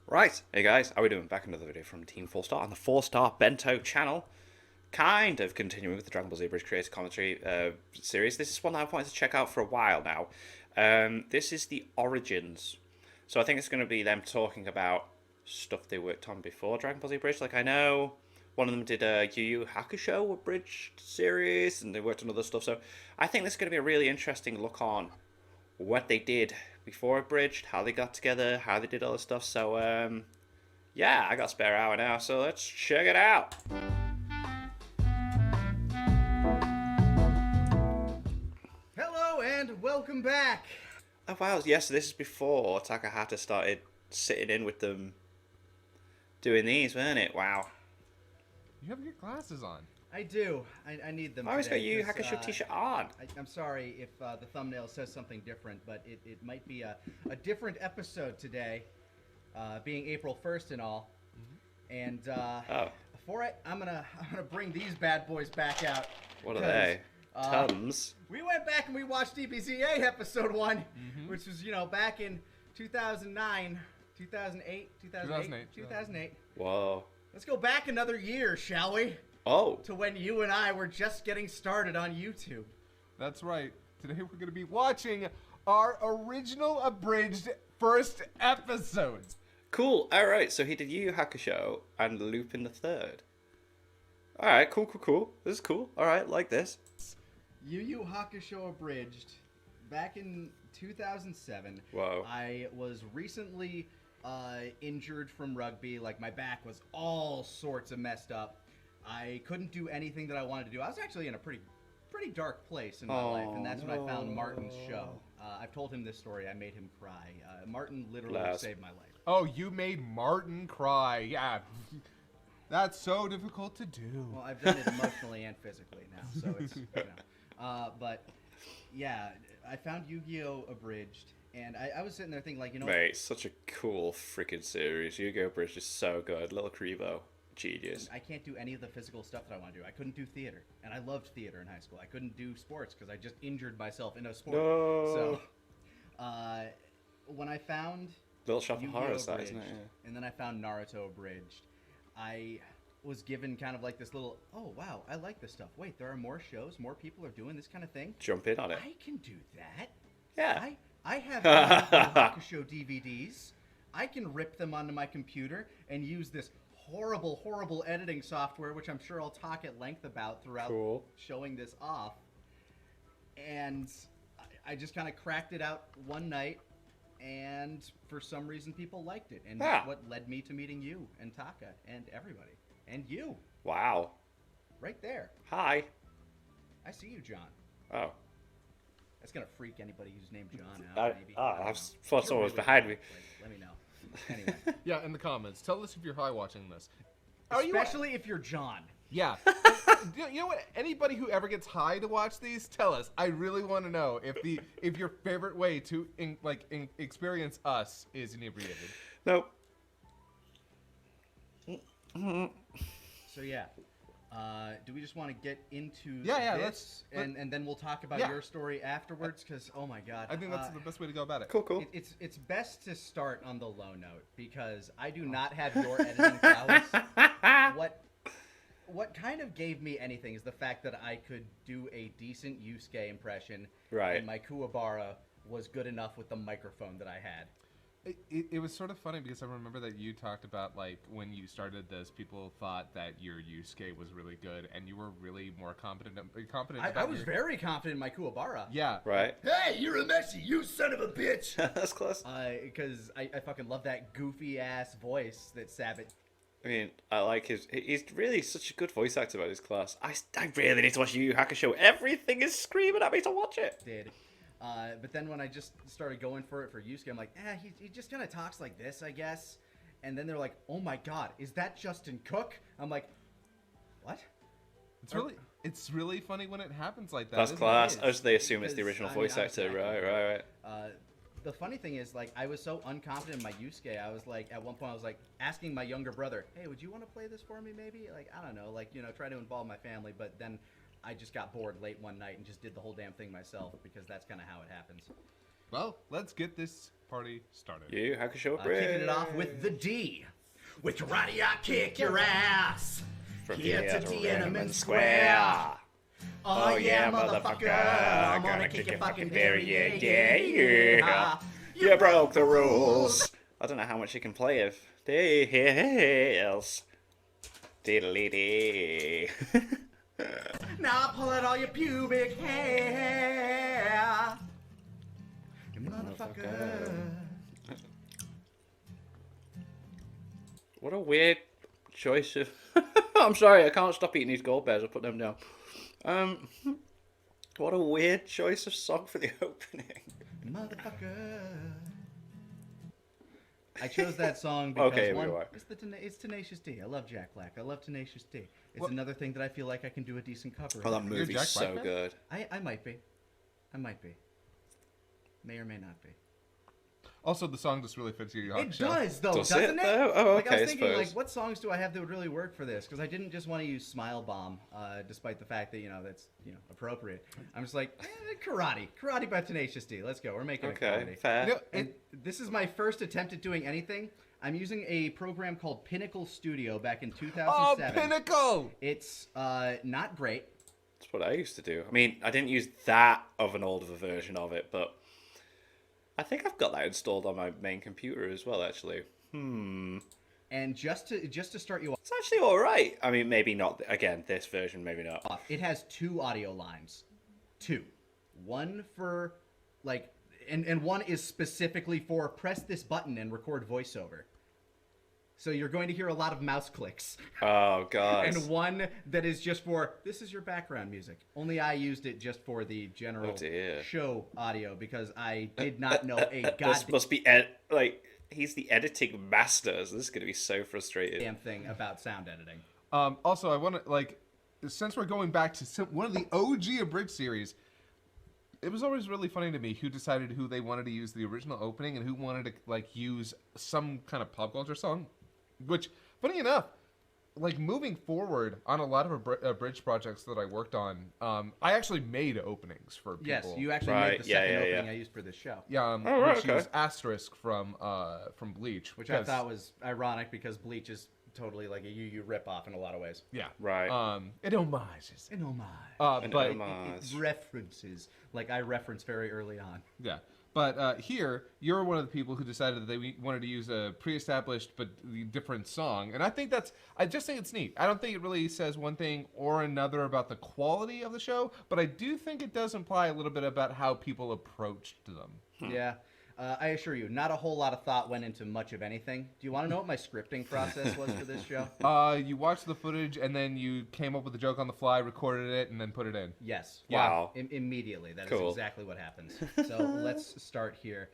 Right, hey guys, how are we doing? Back another video from Team 4 Star on the 4 Star Bento channel. Kind of continuing with the Dragon Ball Z Abridged creator commentary series. This is one that I've wanted to check out for a while now. This is the Origins. So I think it's going to be them talking about stuff they worked on before Dragon Ball Z Abridged. Like, I know one of them did a Yu Yu Hakusho Abridged series, and they worked on other stuff. So I think this is going to be a really interesting look on what they did before Abridged, how they got together, how they did all this stuff. So, yeah, I got a spare hour now, so let's check it out. Hello and welcome back. Oh, wow, yes, this is before Takahata started sitting in with them doing these, weren't it? Wow. You have your glasses on. I do. I need them. I always got today Yu 'cause, Hakusho t-shirt on. I'm sorry if the thumbnail says something different, but it might be a different episode today, being April 1st and all. And before I'm gonna bring these bad boys back out. What are they? Tums. We went back and we watched DBZA episode 1, which was back in 2009, 2008, 2008. Whoa. Let's go back another year, shall we? Oh. To when you and I were just getting started on YouTube. That's right. Today we're going to be watching our original abridged first episode. Cool. All right. So he did Yu Yu Hakusho and Lupin the Third. All right. Cool. This is cool. All right. Like this. Yu Yu Hakusho Abridged. Back in 2007. Whoa. I was recently injured from rugby. Like, my back was all sorts of messed up. I couldn't do anything that I wanted to do. I was actually in a pretty dark place in my life, and that's when I found Martin's show. I've told him this story. I made him cry. Martin literally saved my life. Oh, you made Martin cry. Yeah. That's so difficult to do. Well, I've done it emotionally and physically now, so it's, but, yeah, I found Yu-Gi-Oh! Abridged, and I was sitting there thinking, like, Mate, such a cool freaking series. Yu-Gi-Oh! Abridged is so good. Little Krivo. Genius. I can't do any of the physical stuff that I want to do. I couldn't do theater, and I loved theater in high school. I couldn't do sports because I just injured myself in a sport. No. So, when I found Little Shop of Yu-Gi-Oh! Horrors, that, Abridged, isn't it? Yeah. and then I found Naruto Abridged, I was given kind of like this little, oh wow, I like this stuff. Wait, there are more shows, more people are doing this kind of thing. Jump in on it. I can do that. Yeah. I have Hakusho DVDs. I can rip them onto my computer and use this horrible editing software, which I'm sure I'll talk at length about throughout showing this off. And I just kind of cracked it out one night, and for some reason people liked it. And that's what led me to meeting you and Taka and everybody. And you. Wow. Right there. Hi. I see you, John. Oh. That's going to freak anybody who's named John out, maybe. I thought someone was behind me. Let me know. Anyway. Yeah, in the comments. Tell us if you're high watching this. Especially if you're John. Yeah. You know what? Anybody who ever gets high to watch these, tell us. I really want to know if your favorite way to experience us is inebriated. Nope. So yeah. Do we just want to get into this? And then we'll talk about your story afterwards? Because, oh my god. I think that's the best way to go about it. Cool. It's best to start on the low note, because I do not have your editing prowess. What kind of gave me anything is the fact that I could do a decent Yusuke impression. Right. And my Kuwabara was good enough with the microphone that I had. It was sort of funny because I remember that you talked about, like, when you started this, people thought that your Yusuke was really good, and you were really more confident. I was very confident in my Kuwabara. Yeah. Right. Hey, you're a Messi, you son of a bitch! That's close. Because I fucking love that goofy-ass voice that Sabbath. I mean, I like he's really such a good voice actor about his class. I really need to watch Yu Yu Hakusho. Everything is screaming at me to watch it. Did. But then when I just started going for it for Yusuke, I'm like, he just kind of talks like this, I guess. And then they're like, oh my god, is that Justin Cook? I'm like, what? It's really funny when it happens like that. That's class. As they assume Because, it's the original I mean, voice actor. Right. The funny thing is, like, I was so unconfident in my Yusuke, I was like, at one point I was like asking my younger brother, hey, would you want to play this for me maybe? Like, I don't know, like, try to involve my family, but then I just got bored late one night and just did the whole damn thing myself, because that's kind of how it happens. Well, let's get this party started. You Hakusho Kicking it off with the D. With karate, I kick your ass. From Here here to to Tiananmen Tiananmen Square. Square. Oh yeah, motherfucker. I'm gonna kick your fucking berry, yeah. You broke the rules. I don't know how much you can play of this. Diddly dee. Now pull out all your pubic hair. You motherfucker. What a weird choice of. I'm sorry, I can't stop eating these gold bears. I'll put them down. What a weird choice of song for the opening. Motherfucker. I chose that song because Okay, one, we are. it's Tenacious D. I love Jack Black. I love Tenacious D. It's another thing that I feel like I can do a decent cover Oh, of. that You're movie's Jack so Black fan? good. I might be. I might be. May or may not be. Also, the song just really fits your It show. does, though, Does doesn't it, it? though? Oh, Like, I okay, was thinking, suppose. like, what songs do I have that would really work for this? Because I didn't just want to use Smile Bomb, despite the fact that, that's, appropriate. I'm just like, Karate. Karate by Tenacious D. Let's go. We're making it Okay, karate. fair. You know, And this is my first attempt at doing anything. I'm using a program called Pinnacle Studio back in 2007. Pinnacle! It's not great. That's what I used to do. I mean, I didn't use that of an older version of it, but I think I've got that installed on my main computer as well, actually. And just to start you It's actually all right. I mean, maybe not. Again, this version, maybe not. off, it has 2 audio lines. 2. One for, like, and one is specifically for press this button and record voiceover. So you're going to hear a lot of mouse clicks. Oh god. And one that is just for, this is your background music. Only I used it just for the general Oh, dear. show audio because I did not know a This goddamn must be he's the editing master. So this is gonna be so frustrating. thing about sound editing. Also, I want to, since we're going back to one of the OG Abridged series, it was always really funny to me who decided who they wanted to use the original opening and who wanted to, use some kind of pop culture song. Which, funny enough, moving forward on a lot of Abridged projects that I worked on, I actually made openings for people. Yes, you actually Right, made the yeah, second yeah, opening yeah. I used for this show. Yeah, right, which okay. was Asterisk from Bleach. Which I thought was ironic because Bleach is totally like a Yu ripoff in a lot of ways. Yeah. Right. It homages. An homage. An But homage. It references, like I referenced very early on. yeah. But here, you're one of the people who decided that they wanted to use a pre-established but different song. And I just think it's neat. I don't think it really says one thing or another about the quality of the show, but I do think it does imply a little bit about how people approached them. Yeah. I assure you, not a whole lot of thought went into much of anything. Do you want to know what my scripting process was for this show? You watched the footage and then you came up with a joke on the fly, recorded it, and then put it in. Yes. Wow. Immediately. That is Cool. exactly what happens. So let's start here.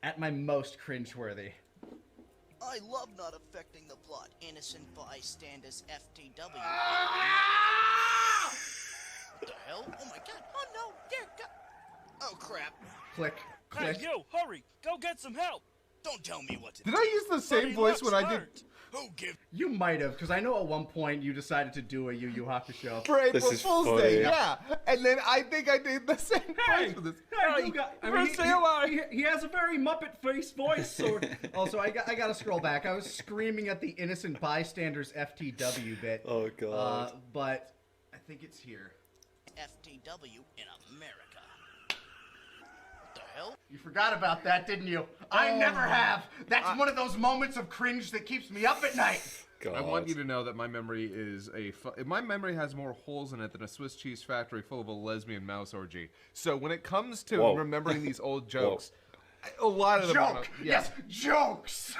At my most cringeworthy. I love not affecting the plot. Innocent bystanders, FTW. What the hell? Oh my god. Oh no. Dear god. Oh crap. Click. Hey, Click. you, hurry! Go get some help! Don't tell me what to Did do. I use the same Buddy voice when looks I did hurt. Who gives You might have, because I know at one point you decided to do a Yu Yu Hakusho. for April This is Fool's funny. Day? Yeah. And then I think I did the same voice for this. Hey, you got, I mean, First say hello. he has a very Muppet face voice. So, also, I got to scroll back. I was screaming at the innocent bystanders FTW bit. Oh, God. But I think it's here. FTW in America? What the hell? You forgot about that, didn't you? I never have. That's one of those moments of cringe that keeps me up at night. God. I want you to know that my memory is my memory has more holes in it than a Swiss cheese factory full of a lesbian mouse orgy. So when it comes to Whoa. remembering these old jokes, a lot of them are, Joke. Yes, jokes.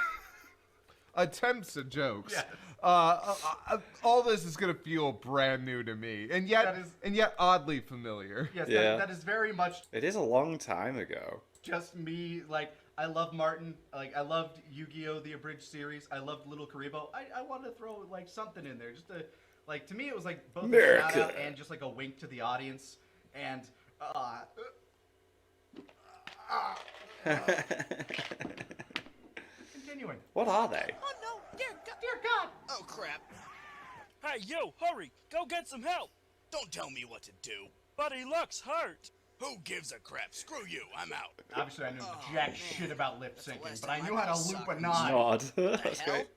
attempts at jokes. Yes. All this is gonna feel brand new to me, and yet That is- oddly familiar. Yes, Yeah. that is very much It is a long time ago. just me. Like, I love Martin. Like, I loved Yu-Gi-Oh! The Abridged series. I loved Little Karibo. I wanted to throw, like, something in there. Just to, like, to me, it was, like, both a America. shout out and just, like, a wink to the audience. And, continuing. What are they? Oh no. Dear god. Dear God. Oh crap. Hey, you, hurry! Go get some help! Don't tell me what to do. Buddy looks hurt! Who gives a crap? Screw you, I'm out. Obviously, I knew Oh, jack man. shit about lip That's the syncing, last but I time knew I how to played loop a soccer. nod. Nod. The That's hell? great.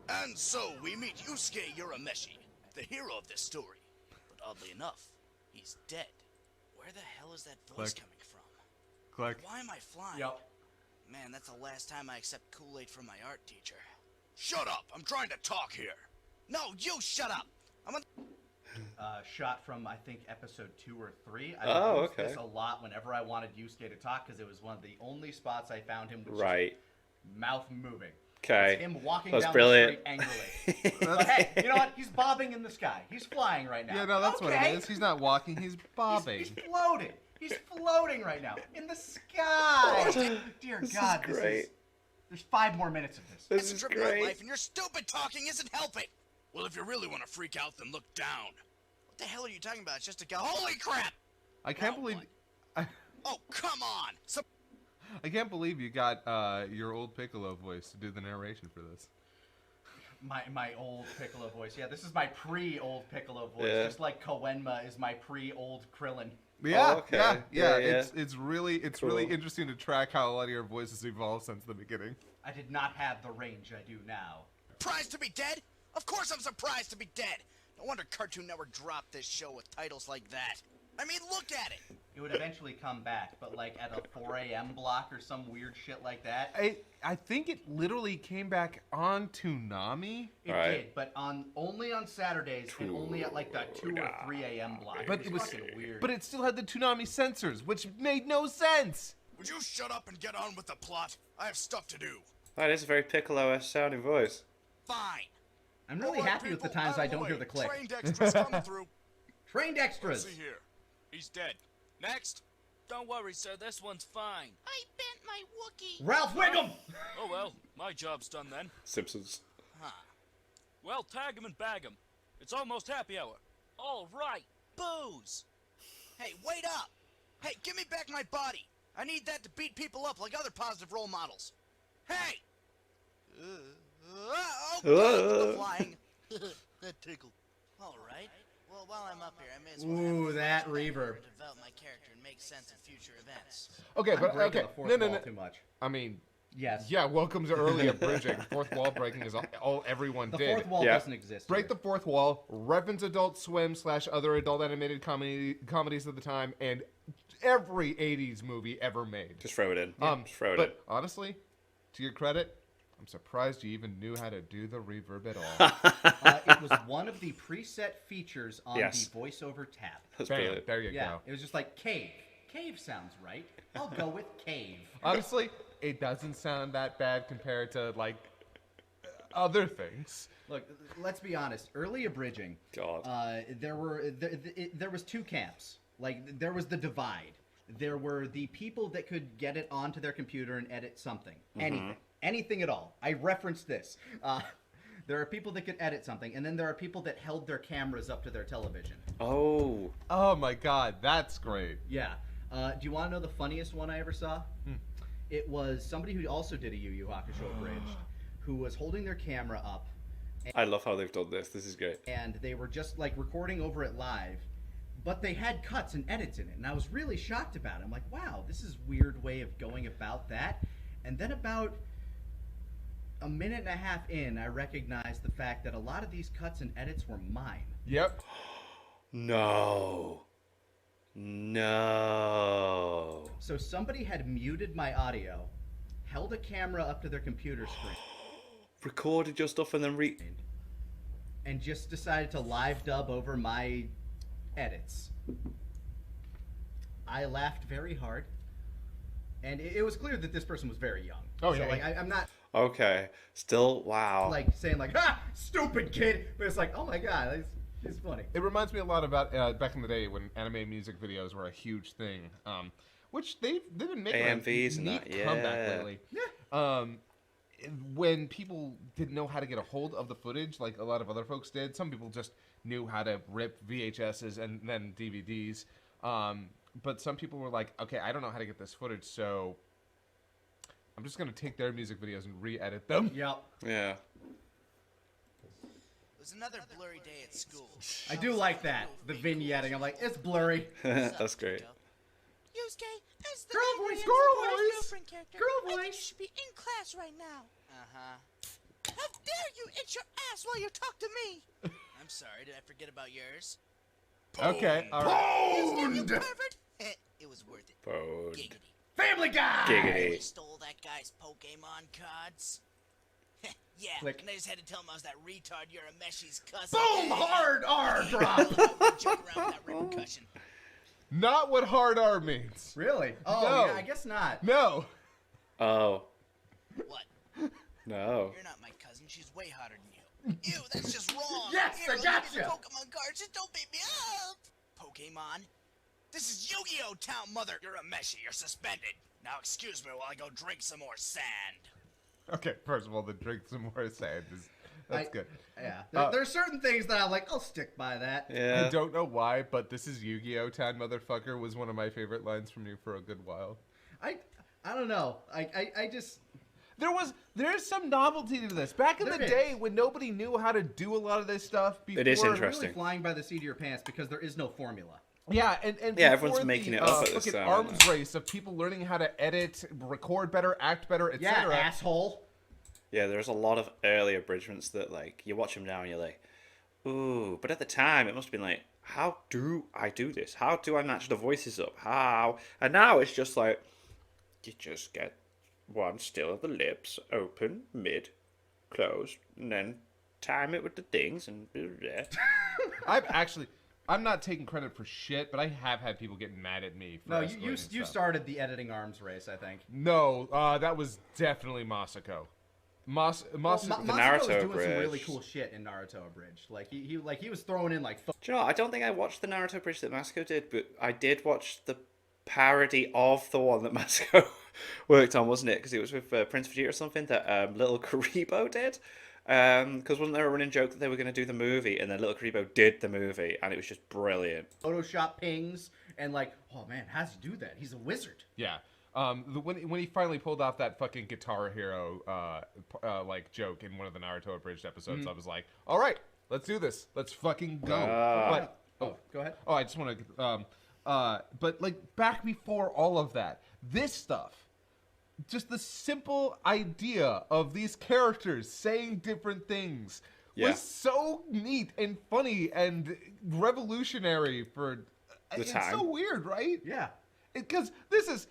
And so we meet Yusuke Urameshi, the hero of this story. But oddly enough, he's dead. Where the hell is that voice Click. coming from? Click. Why am I flying? Yep. Man, that's the last time I accept Kool-Aid from my art teacher. Shut up, I'm trying to talk here. No, you shut up! I'm on. Shot from, I think, episode 2 or 3. I Oh, used okay. this a lot whenever I wanted Yusuke to talk, because it was one of the only spots I found him with Right. mouth moving. Okay. It's him walking That's down brilliant. the street angrily. But hey, you know what? He's bobbing in the sky. He's flying right now. Yeah, no, that's what Okay. it is. He's not walking, he's bobbing. He's floating. He's floating right now in the sky. Dear This God, is great. There's 5 more minutes of this. This It's a is trip of my great. life, and your stupid talking isn't helping. Well, if you really want to freak out, then look down. What the hell are you talking about? It's just a guy. Holy crap! I can't No, believe what? Oh, come on! I can't believe you got your old Piccolo voice to do the narration for this. My old Piccolo voice. Yeah, this is my pre-old Piccolo voice. Yeah. Just like Koenma is my pre-old Krillin. Yeah, okay. yeah, Yeah, yeah. yeah. It's really Cool. interesting to track how a lot of your voices evolved since the beginning. I did not have the range I do now. Surprised to be dead? Of course I'm surprised to be dead. No wonder Cartoon Network dropped this show with titles like that. I mean, look at it. It would eventually come back, but like at a 4 a.m. block or some weird shit like that. I think it literally came back on Toonami. It Right. did, but only on Saturdays and only at like the 2 or 3 a.m. block. But it was fucking weird. But it still had the Toonami censors, which made no sense. Would you shut up and get on with the plot? I have stuff to do. That is a very Piccolo-esque sounding voice. Fine. I'm really Alright, happy with the people, times out I of the don't way. hear the click. Trained extras coming through. Trained Let's extras. see here. He's dead. Next. Don't worry, sir, this one's fine. I bent my Wookiee. Ralph Wiggum. Oh well, my job's done then. Simpsons. Well, tag 'em and bag 'em. It's almost happy hour. All right. Booze. Hey, wait up. Hey, give me back my body. I need that to beat people up like other positive role models. Hey! Oh, God, the flying. That tickled. All right. Well, while I'm up here, I may as well have Ooh, a that flashback reverb. to develop my character and make sense of future events. Okay, I'm but breaking okay, the fourth no. wall too much. I mean, Yes. yeah, welcome to early abridging. Fourth wall breaking is all everyone The did. fourth wall Yeah. doesn't exist. Break here. the fourth wall, reference Adult Swim / other adult animated comedies of the time, and every 80s movie ever made. Just throw it in. Just throw it But honestly, to your credit, I'm surprised you even knew how to do the reverb at all. It was one of the preset features on Yes. the voiceover tab. in. That's Bam, brilliant. there you Yeah, go. it was just like cave. Cave sounds right. I'll go with cave. Honestly, it doesn't sound that bad compared to like other things. Look, let's be honest. Early abridging, God. there was 2 camps. Like there was the divide. There were the people that could get it onto their computer and edit something, anything at all. I referenced this. There are people that could edit something, and then there are people that held their cameras up to their television. Oh. Oh my god, that's great. Yeah. Do you want to know the funniest one I ever saw? It was somebody who also did a Yu Yu Hakusho Abridged, who was holding their camera up, I love how they've done this. This is great. and they were just like recording over it live, but they had cuts and edits in it, and I was really shocked about it. I'm like, wow, this is a weird way of going about that. And then about a minute and a half in, I recognized the fact that a lot of these cuts and edits were mine. Yep. No. No. So somebody had muted my audio, held a camera up to their computer screen, Recorded your stuff and then and just decided to live dub over my edits. I laughed very hard, and it was clear that this person was very young. Oh, so, yeah. like I'm not Okay. Still, wow. like saying like "ha, stupid kid," but it's like, oh my god, it's funny. It reminds me a lot about back in the day when anime music videos were a huge thing, which they've been making AMVs a and neat that, comeback yeah. lately. When people didn't know how to get a hold of the footage, like a lot of other folks did, some people just knew how to rip VHSs and then DVDs. But some people were like, okay, I don't know how to get this footage, so I'm just going to take their music videos and re-edit them. Yep. Yeah. It was another blurry day at school. I do like that, the vignetting. I'm like, it's blurry. What's up, That's great. Joe? Yusuke, as the Girl angry voice, and girl supportive voice. girlfriend character, Girl I think you voice. should be in class right now. Uh-huh. How dare you itch your ass while you talk to me? I'm sorry, did I forget about yours? Okay, all right. Yusuke, you pervert! It was worth it. Phone. Giggity. Family Guy. Giggity. They stole that guy's Pokemon cards. Yeah, Click. and I just had to tell him I was that retard Urameshi's cousin. Boom! Hard R drop. Joke around with that repercussion. Not what hard R means. Really? Oh, No. yeah, I guess not. No. Oh, What? no. You're not my cousin. She's way hotter than you. Ew, that's just wrong. Yes, Here, I let me get gotcha. the Pokemon cards. Just don't beat me up. Pokemon? This is Yu-Gi-Oh! Town, mother. You're a Meshi. You're suspended. Now excuse me while I go drink some more sand. Okay, first of all, the drink some more sand is that's good. Yeah. There's certain things that I'm like, I'll stick by that. Yeah. I don't know why, but this is Yu-Gi-Oh! Town, motherfucker was one of my favorite lines from you for a good while. I don't know. I just. There's some novelty to this. Back in There the is. day when nobody knew how to do a lot of this stuff before. It is We're interesting. really flying by the seat of your pants because there is no formula. Yeah, and Yeah, before everyone's making it up at this fucking time, arms isn't it? race of people learning how to edit, record better, act better, Yeah, etc. asshole. Yeah, there's a lot of early abridgments that, like, you watch them now and you're like, ooh. But at the time, it must have been like, how do I do this? How do I match the voices up? How? And now it's just like, you just get one still of the lips, open, mid, closed, and then time it with the things and blah, blah. I'm not taking credit for shit, but I have had people get mad at me for No, escalating you stuff. started the editing arms race, I think. No, that was definitely Masako. Masako. Naruto Naruto was doing some Abridged. really cool shit in Naruto Abridged. Like he was throwing in like. Do you know what? I don't think I watched the Naruto bridge that Masako did, but I did watch the parody of the one that Masako worked on, wasn't it? Because it was with Prince Vegeta or something that little Karibo did. Because wasn't there a running joke that they were going to do the movie, and then little Karibo did the movie, and it was just brilliant. Photoshop pings and like, oh man, how's he do that? He's a wizard. Yeah. When he finally pulled off that fucking Guitar Hero like joke in one of the Naruto Abridged episodes, I was like, all right, let's do this. Let's fucking go. But Go ahead. I just want to but like back before all of that, this stuff, just the simple idea of these characters saying different things Yeah. was so neat and funny and revolutionary for The it's time. so weird, right? Yeah. Because this is,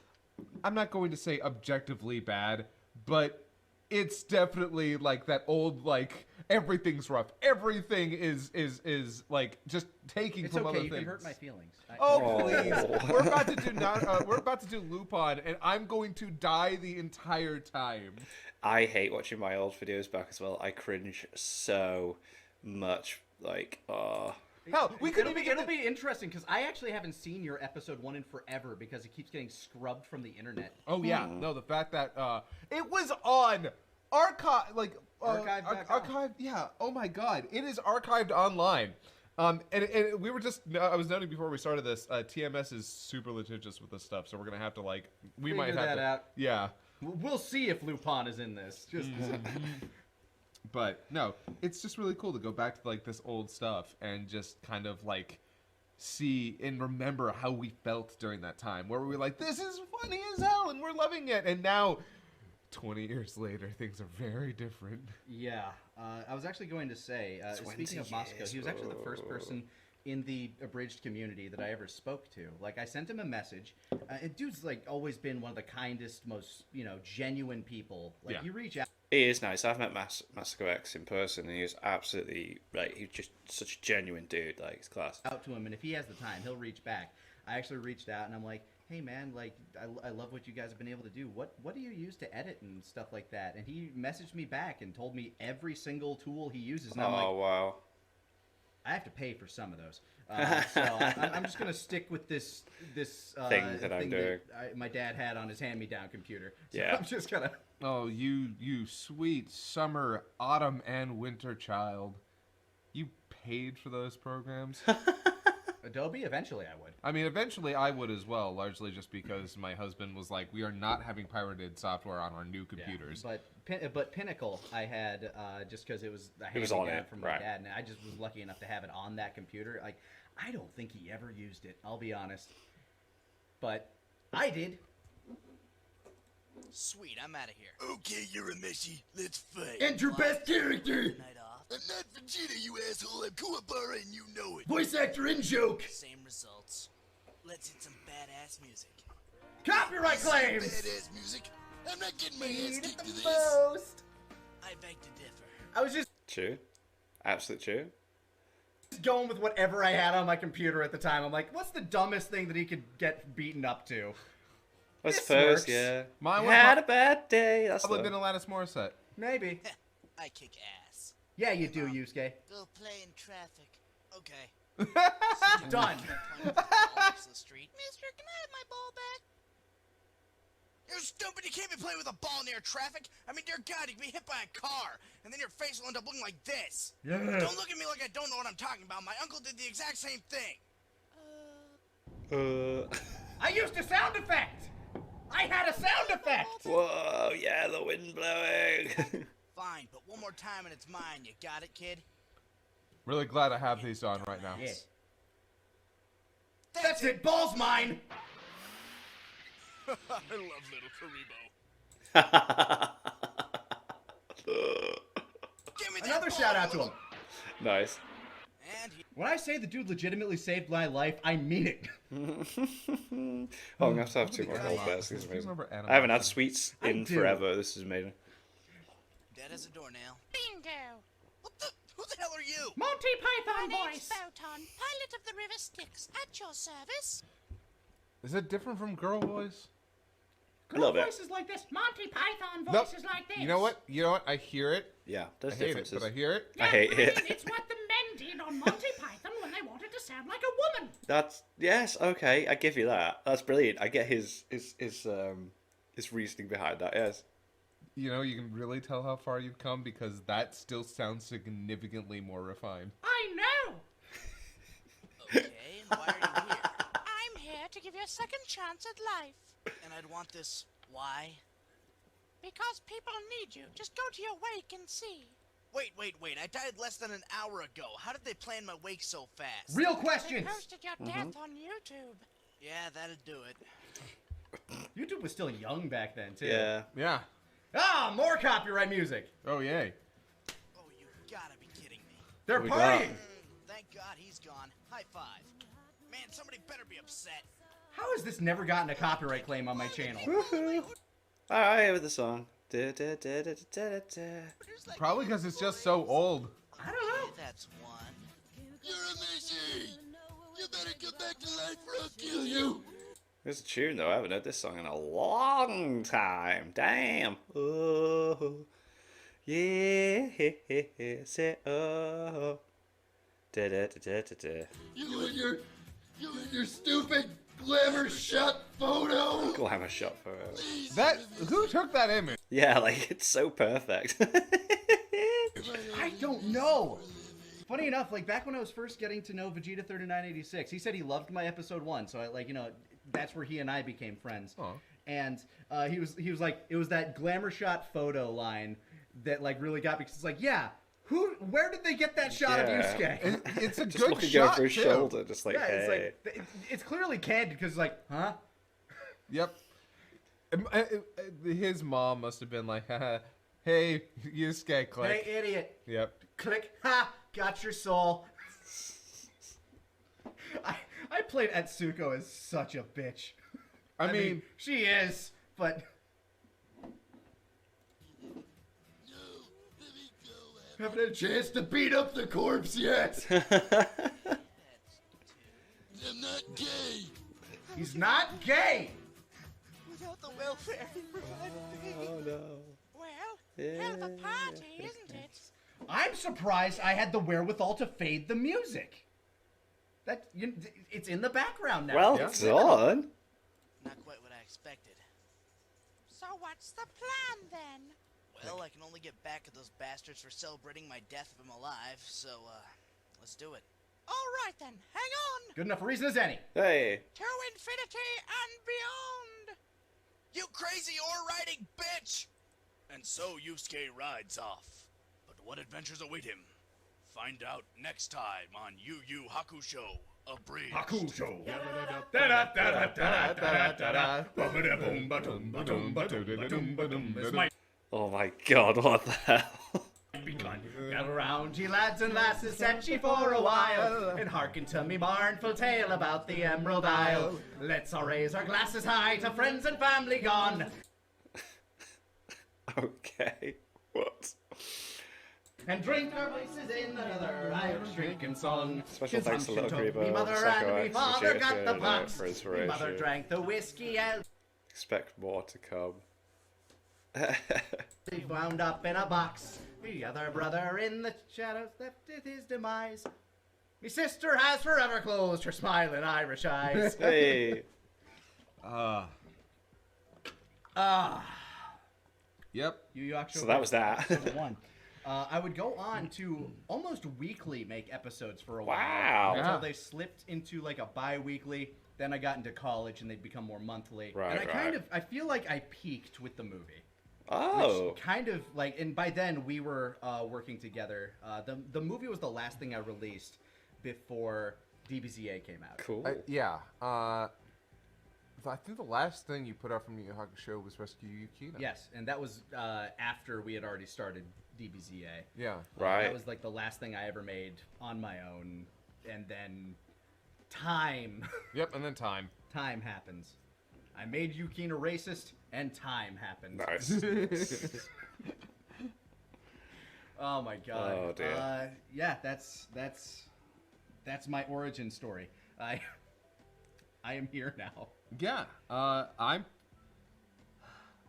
I'm not going to say objectively bad, but it's definitely like that old, like, everything's rough. Everything is like just taking It's from okay. other You things. can hurt my feelings. Oh please! We're about to do Lupin, and I'm going to die the entire time. I hate watching my old videos back as well. I cringe so much. Like, Hell, we couldn't even get It'll be interesting because I actually haven't seen your episode 1 in forever because it keeps getting scrubbed from the internet. Oh yeah, no, the fact that it was on archive, like Archive.com. archive. Yeah. Oh my God, it is archived online. And we were just, I was noting before we started this, TMS is super litigious with this stuff, so we're gonna have to like, we might Figure have that to, out. yeah. We'll see if Lupin is in this. Just But no, it's just really cool to go back to like this old stuff and just kind of like see and remember how we felt during that time where we were like, this is funny as hell and we're loving it. And now 20 years later, things are very different. Yeah, I was actually going to say, speaking of Moscow, he was actually the first person in the Abridged community that I ever spoke to. Like, I sent him a message, and dude's, like, always been one of the kindest, most, genuine people. Like, Yeah. you reach out it is nice. I've met Masako X in person, and he was absolutely, like, he's just such a genuine dude. Like, it's class. to him, and if he has the time, he'll reach back. I actually reached out, and I'm like, hey, man, like, I love what you guys have been able to do. What do you use to edit and stuff like that? And he messaged me back and told me every single tool he uses, and I'm like, Wow. I have to pay for some of those. So I'm just going to stick with this Thing that I'm doing. my dad had on his hand-me-down computer. So Yeah. I'm just going to... Oh, you sweet summer, autumn, and winter child. You paid for those programs? Adobe, eventually I would. I mean, eventually I would as well, largely just because my husband was like, we are not having pirated software on our new computers. But Pinnacle, I had just because it was a It was on hand-me-down it, from my right. dad, and I just was lucky enough to have it on that computer. Like, I don't think he ever used it. I'll be honest. But I did. Sweet, I'm out of here. Okay, you're a Meshi. Let's fight. And your best character. Night off. I'm not Vegeta, you asshole. I'm Kuwabara and you know it. Voice actor in joke. Same results. Let's hit some badass music. Copyright claims. Badass music. I'm not getting my ass Need kicked the to this. most. I beg to differ. I was just True. Absolute true. going with whatever I had on my computer at the time. I'm like, what's the dumbest thing that he could get beaten up to? I This suppose, works. yeah. Mine You would had prob- a bad day. That's Probably the... been Alanis Morissette. Maybe. I kick ass. Yeah, you do, Yusuke. Go play in traffic. Okay. Done. The street. Mister, can I have my ball back? You're stupid. You can't be playing with a ball near traffic. I mean, dear God, you can be hit by a car, and then your face will end up looking like this. Yeah. Don't look at me like I don't know what I'm talking about. My uncle did the exact same thing. I used a sound effect. I had a sound effect. Whoa, yeah, the wind blowing. Fine, but one more time and it's mine. You got it, kid? Really glad I have these on right now. Yeah. That's it. Ball's mine. I love little Karibo. Give me that Another ball, shout out to him. Nice. And he... When I say the dude legitimately saved my life, I mean it. Oh, I'm gonna have to have two more whole bears. This is Do you amazing. remember I haven't had Animal sweets I in do. forever. This is amazing. Dead as a doornail. Bingo! What the? Who the hell are you? Monty Python My name's voice. Photon, pilot of the River Styx, at your service. Is it different from Girl Voice? A little bit. voices like this. Monty Python Nope. voices like this. You know what? You know what? I hear it. Yeah, I there's hate it, differences. but I hear it. I hate it. It's what the men did on Monty Python when they wanted to sound like a woman. That's yes, okay. I give you that. That's brilliant. I get his reasoning behind that. Yes. You know, you can really tell how far you've come because that still sounds significantly more refined. I know. Okay, and why are you here? I'm here to give you a second chance at life. And I'd want this... Why? Because people need you. Just go to your wake and see. Wait. I died less than an hour ago. How did they plan my wake so fast? Real They questions. posted your death on YouTube. Yeah, that'd do it. YouTube was still young back then, too. Yeah. Yeah. Ah, more copyright music. Oh, yay. Oh, you gotta be kidding me. They're What we got? partying. Thank God he's gone. High five. Man, somebody better be upset. How has this never gotten a copyright claim on my channel? Alright, with the song. Da, da, da, da, da, da, da. Probably because it's just so old. I don't know. That's one. You're a Meshi. You better get back to life or I'll kill you. There's a tune though. I haven't heard this song in a long time. Damn. Oh, yeah. Say oh. Da, da, da, da, da, da. You and your stupid glamour shot photo. Glamour shot for That who took that image? Yeah, like it's so perfect. I don't know. Funny enough, like back when I was first getting to know Vegeta 3986, he said he loved my episode 1, so that's where he and I became friends. Aw. And he was like, it was that glamour shot photo line that like really got me. 'Cause it's like, yeah, where did they get that shot of Yeah. Yusuke? It's a Just good looking shot over his too. shoulder, just like, Yeah, it's hey. like it's clearly candid because it's like, huh? Yep. His mom must have been like, haha, hey, Yusuke, click. Hey, idiot! Yep. Click, ha! Got your soul. I played Atsuko as such a bitch. I mean, she is, but haven't had a chance to beat up the corpse yet. I'm not gay. He's not gay. Without the welfare he provided me. Oh no. Well, hell of a party, isn't it? I'm surprised I had the wherewithal to fade the music. It's in the background now. Well Yeah. done. Not quite what I expected. So what's the plan then? Well, I can only get back at those bastards for celebrating my death if I'm alive, so, let's do it. All right then, hang on. Good enough reason as any. Hey. To infinity and beyond. You crazy ore-riding bitch! And so Yusuke rides off. But what adventures await him? Find out next time on Yu Yu Hakusho. Abridged. Hakusho. This might Oh my god, what the hell? be fun. Gather round, ye lads and lasses, set ye for a while, and hearken to me mournful tale about the Emerald Isle. Let's all raise our glasses high to friends and family gone, Okay. What? and drink our voices in another Irish drinking song. Special thanks to Little Consumption took Grebo, me mother Psycho and me X, father got the appreciated, pox. for Me inspiration. mother drank the whiskey and Expect more to come. he wound up in a box. Me other brother in the shadows left at his demise. Me sister has forever closed her smiling Irish eyes. Hey. Ah. Yep. Yu Yu Hakusho So that was that. episode 1. I would go on to almost weekly make episodes for a while. Wow. Until Yeah. they slipped into like a bi-weekly. Then I got into college and they'd become more monthly. Right, and right. I feel like I peaked with the movie. Oh. Which kind of like, and by then we were working together. The movie was the last thing I released before DBZA came out. Cool. Yeah. I think the last thing you put out from Yu Yu Hakusho was Rescue Yukina. Yes, and that was after we had already started DBZA. Yeah. Right. That was like the last thing I ever made on my own, and then time Yep, and then time. happens. I made Yukina racist, and time happened. Nice. Oh my god. Oh, dear. Yeah, that's my origin story. I am here now. Yeah. I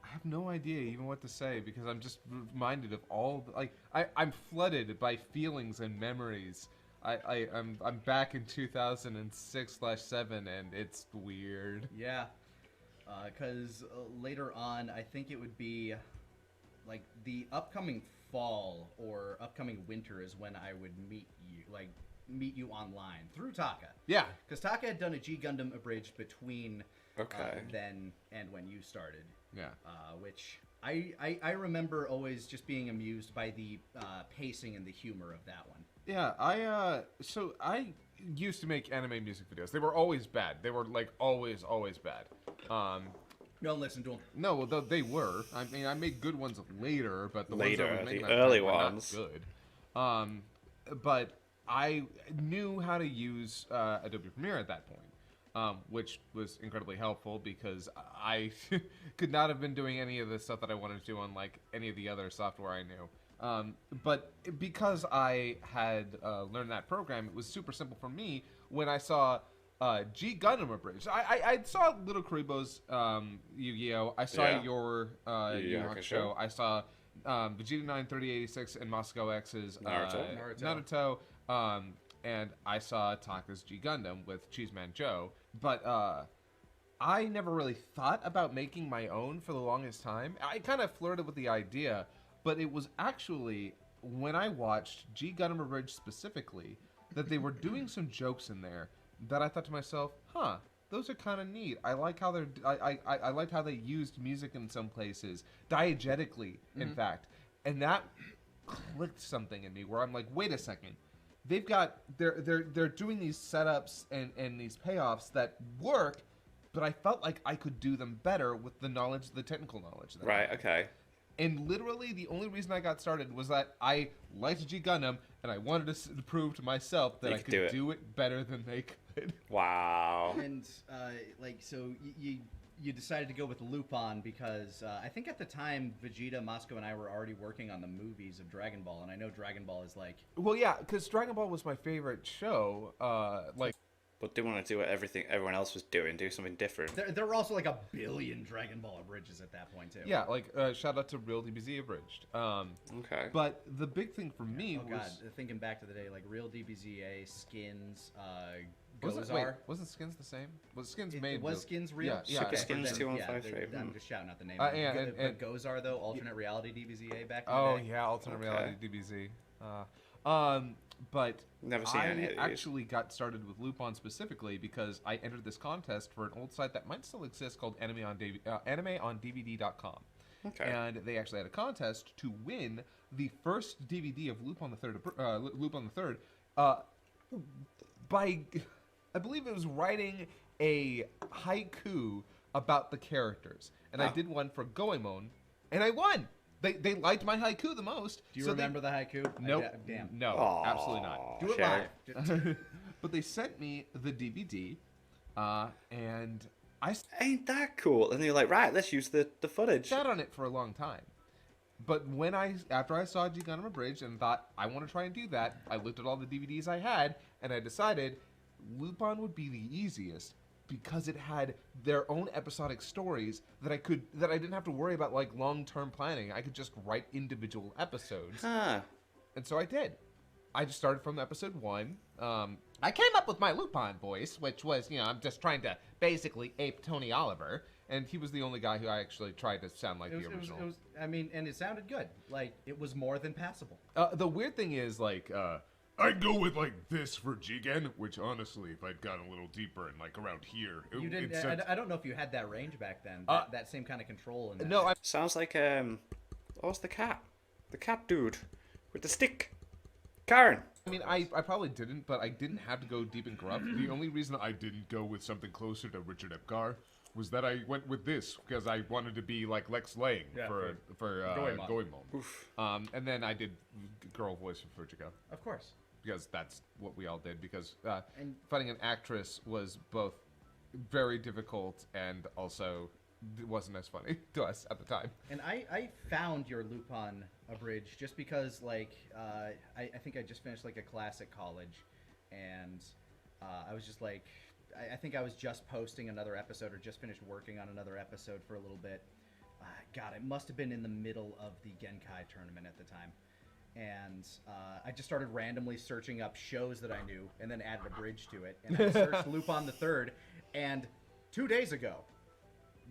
have no idea even what to say because I'm just reminded of all the, like I'm flooded by feelings and memories. I'm back in 2006/7 and it's weird. Yeah, because later on, I think it would be like the upcoming fall or upcoming winter is when I would meet you online through Taka. Yeah. Because Taka had done a G Gundam Abridged between Okay. then and when you started. Yeah. Which I remember always just being amused by the pacing and the humor of that one. Yeah, I used to make anime music videos. They were always bad. They were like always bad. Don't listen to him. No, well, they were. I mean, I made good ones later, but the Later, ones I was making the at the early time were not ones. good. But I knew how to use Adobe Premiere at that point, which was incredibly helpful because I could not have been doing any of the stuff that I wanted to do on like any of the other software I knew. But because I had learned that program, it was super simple for me when I saw G Gundam Abridged. I saw Little Karibo's Yu-Gi-Oh! I saw Yeah. your Yu Yu Yu Hakusho. Hakusho. I saw Vegeta 9 3086 and Moscow X's Naruto. Naruto. And I saw Taka's G Gundam with Cheeseman Joe. But I never really thought about making my own for the longest time. I kind of flirted with the idea, but it was actually when I watched G Gundam Abridged specifically that they were doing some jokes in there that I thought to myself, huh, those are kind of neat. I like how they're I liked how they used music in some places diegetically, in fact, and that clicked something in me where I'm like, wait a second, they're doing these setups and these payoffs that work, but I felt like I could do them better with the knowledge, the technical knowledge. That I Right, had. okay. And literally, the only reason I got started was that I liked G Gundam, and I wanted to prove to myself that You I could do could it. do it better than they could. Wow. And so you decided to go with Lupin because I think at the time Vegeta, Moscow, and I were already working on the movies of Dragon Ball, and I know Dragon Ball is like Well, yeah, because Dragon Ball was my favorite show. But didn't want to do what everyone else was doing, do something different. there were also like a billion Dragon Ball Abridges at that point too. Yeah, like shout out to Real DBZ Abridged. Okay. But the big thing for me Oh was god, thinking back to the day, like real DBZA, Skins, wasn't, wait, Gozar. wasn't Skins the same? Was Skins It made? was Skins real? Yeah, yeah. Okay, Skins then, 2153, I'm just shouting out the name. Yeah, But and- Gozar though, alternate reality DBZA back in Oh the day. yeah, alternate Okay. reality DBZ. But Never seen I any of these. actually got started with Lupin specifically because I entered this contest for an old site that might still exist called animeondvd.com. Okay. And they actually had a contest to win the first DVD of Lupin the Third by I believe it was writing a haiku about the characters, and I did one for Goemon, and I won. They liked my haiku the most. Do you remember the haiku? Nope. Damn. No, Aw, absolutely not. Do it Sherry. live. But they sent me the DVD, and I Ain't that cool? And you're like, right, let's use the footage. sat on it for a long time. But after I saw G Gundam Abridged and thought I want to try and do that, I looked at all the DVDs I had, and I decided Lupin would be the easiest because it had their own episodic stories that I didn't have to worry about like long-term planning. I could just write individual episodes. Huh. And so I did. I just started from episode 1. I came up with my Lupin voice, which was, I'm just trying to basically ape Tony Oliver. And he was the only guy who I actually tried to sound like the original. And it sounded good. Like, it was more than passable. The weird thing is, like, I'd go with like this for Jigen, which honestly, if I'd gone a little deeper and like around here, You didn't. it sounds- I don't know if you had that range back then. That same kind of control. In that. no, Sounds like what's the cat? The cat dude with the stick. Karen. I mean, I probably didn't, but I didn't have to go deep and gruff. The only reason I didn't go with something closer to Richard Epcar was that I went with this because I wanted to be like Lex Lang for Goemon. Goemon. And then I did girl voice for Fujiko. Of course. Because that's what we all did. Because finding an actress was both very difficult and also wasn't as funny to us at the time. And I found your Lupin Abridged just because, like, I think I just finished, like, a class at college, and I was just, like, I think I was just posting another episode or just finished working on another episode for a little bit. God, it must have been in the middle of the Genkai tournament at the time. And I just started randomly searching up shows that I knew and then added a bridge to it. And I searched Lupin the Third, and 2 days ago,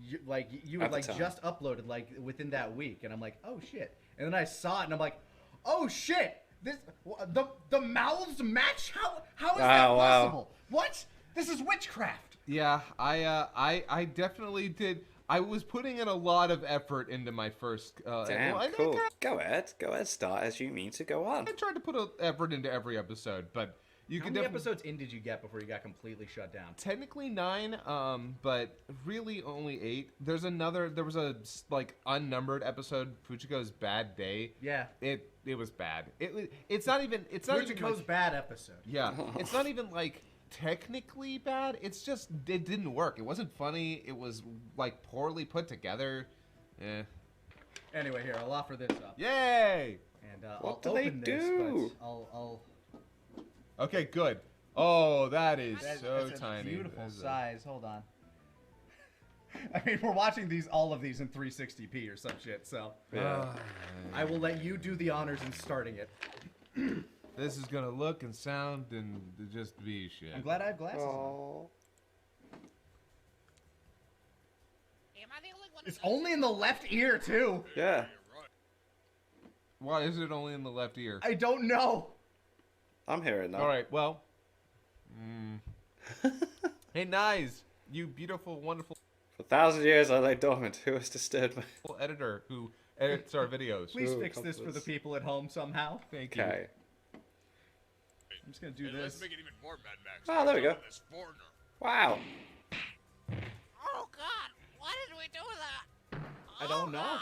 you had like just uploaded like within that week, and I'm like, oh shit. And then I saw it, and I'm like, oh shit, the mouths match. How is that possible? What? This is witchcraft. Yeah, I definitely did. I was putting in a lot of effort into my first. Damn, cool. Go ahead, start as you mean to go on. I tried to put effort into every episode, but you How can many definitely. episodes in did you get before you got completely shut down? Technically 9, but really only 8. There was a like unnumbered episode, Fujiko's Bad Day. Yeah. It was bad. It's not even Fujiko's like, bad episode. yeah. It's not even like technically bad. It's just it didn't work. It wasn't funny. It was like poorly put together. Eh. Anyway, here, I'll offer this up. Yay! And What I'll do they open this, do? but I'll Okay, good. Oh, that is That's so a tiny. beautiful That's a- size. Hold on. I mean, we're watching all of these in 360p or some shit, so Yeah. I will let you do the honors in starting it. This is gonna look and sound and just be shit. I'm glad I have glasses on. Oh. Am I the only one? It's only in the left ear, too. Yeah. Why is it only in the left ear? I don't know. I'm hearing that. All right, well. Hey, Nyes, you beautiful, wonderful For 1,000 years I lay dormant. Who has disturbed me? editor who edits our videos. Please Ooh, fix this for the compliments. people at home somehow. Thank you. Okay. I'm just gonna do Let's this. make it even more Mad Max. Oh, there we go. This foreigner. Wow. Oh God! Why did we do that? I don't know. God.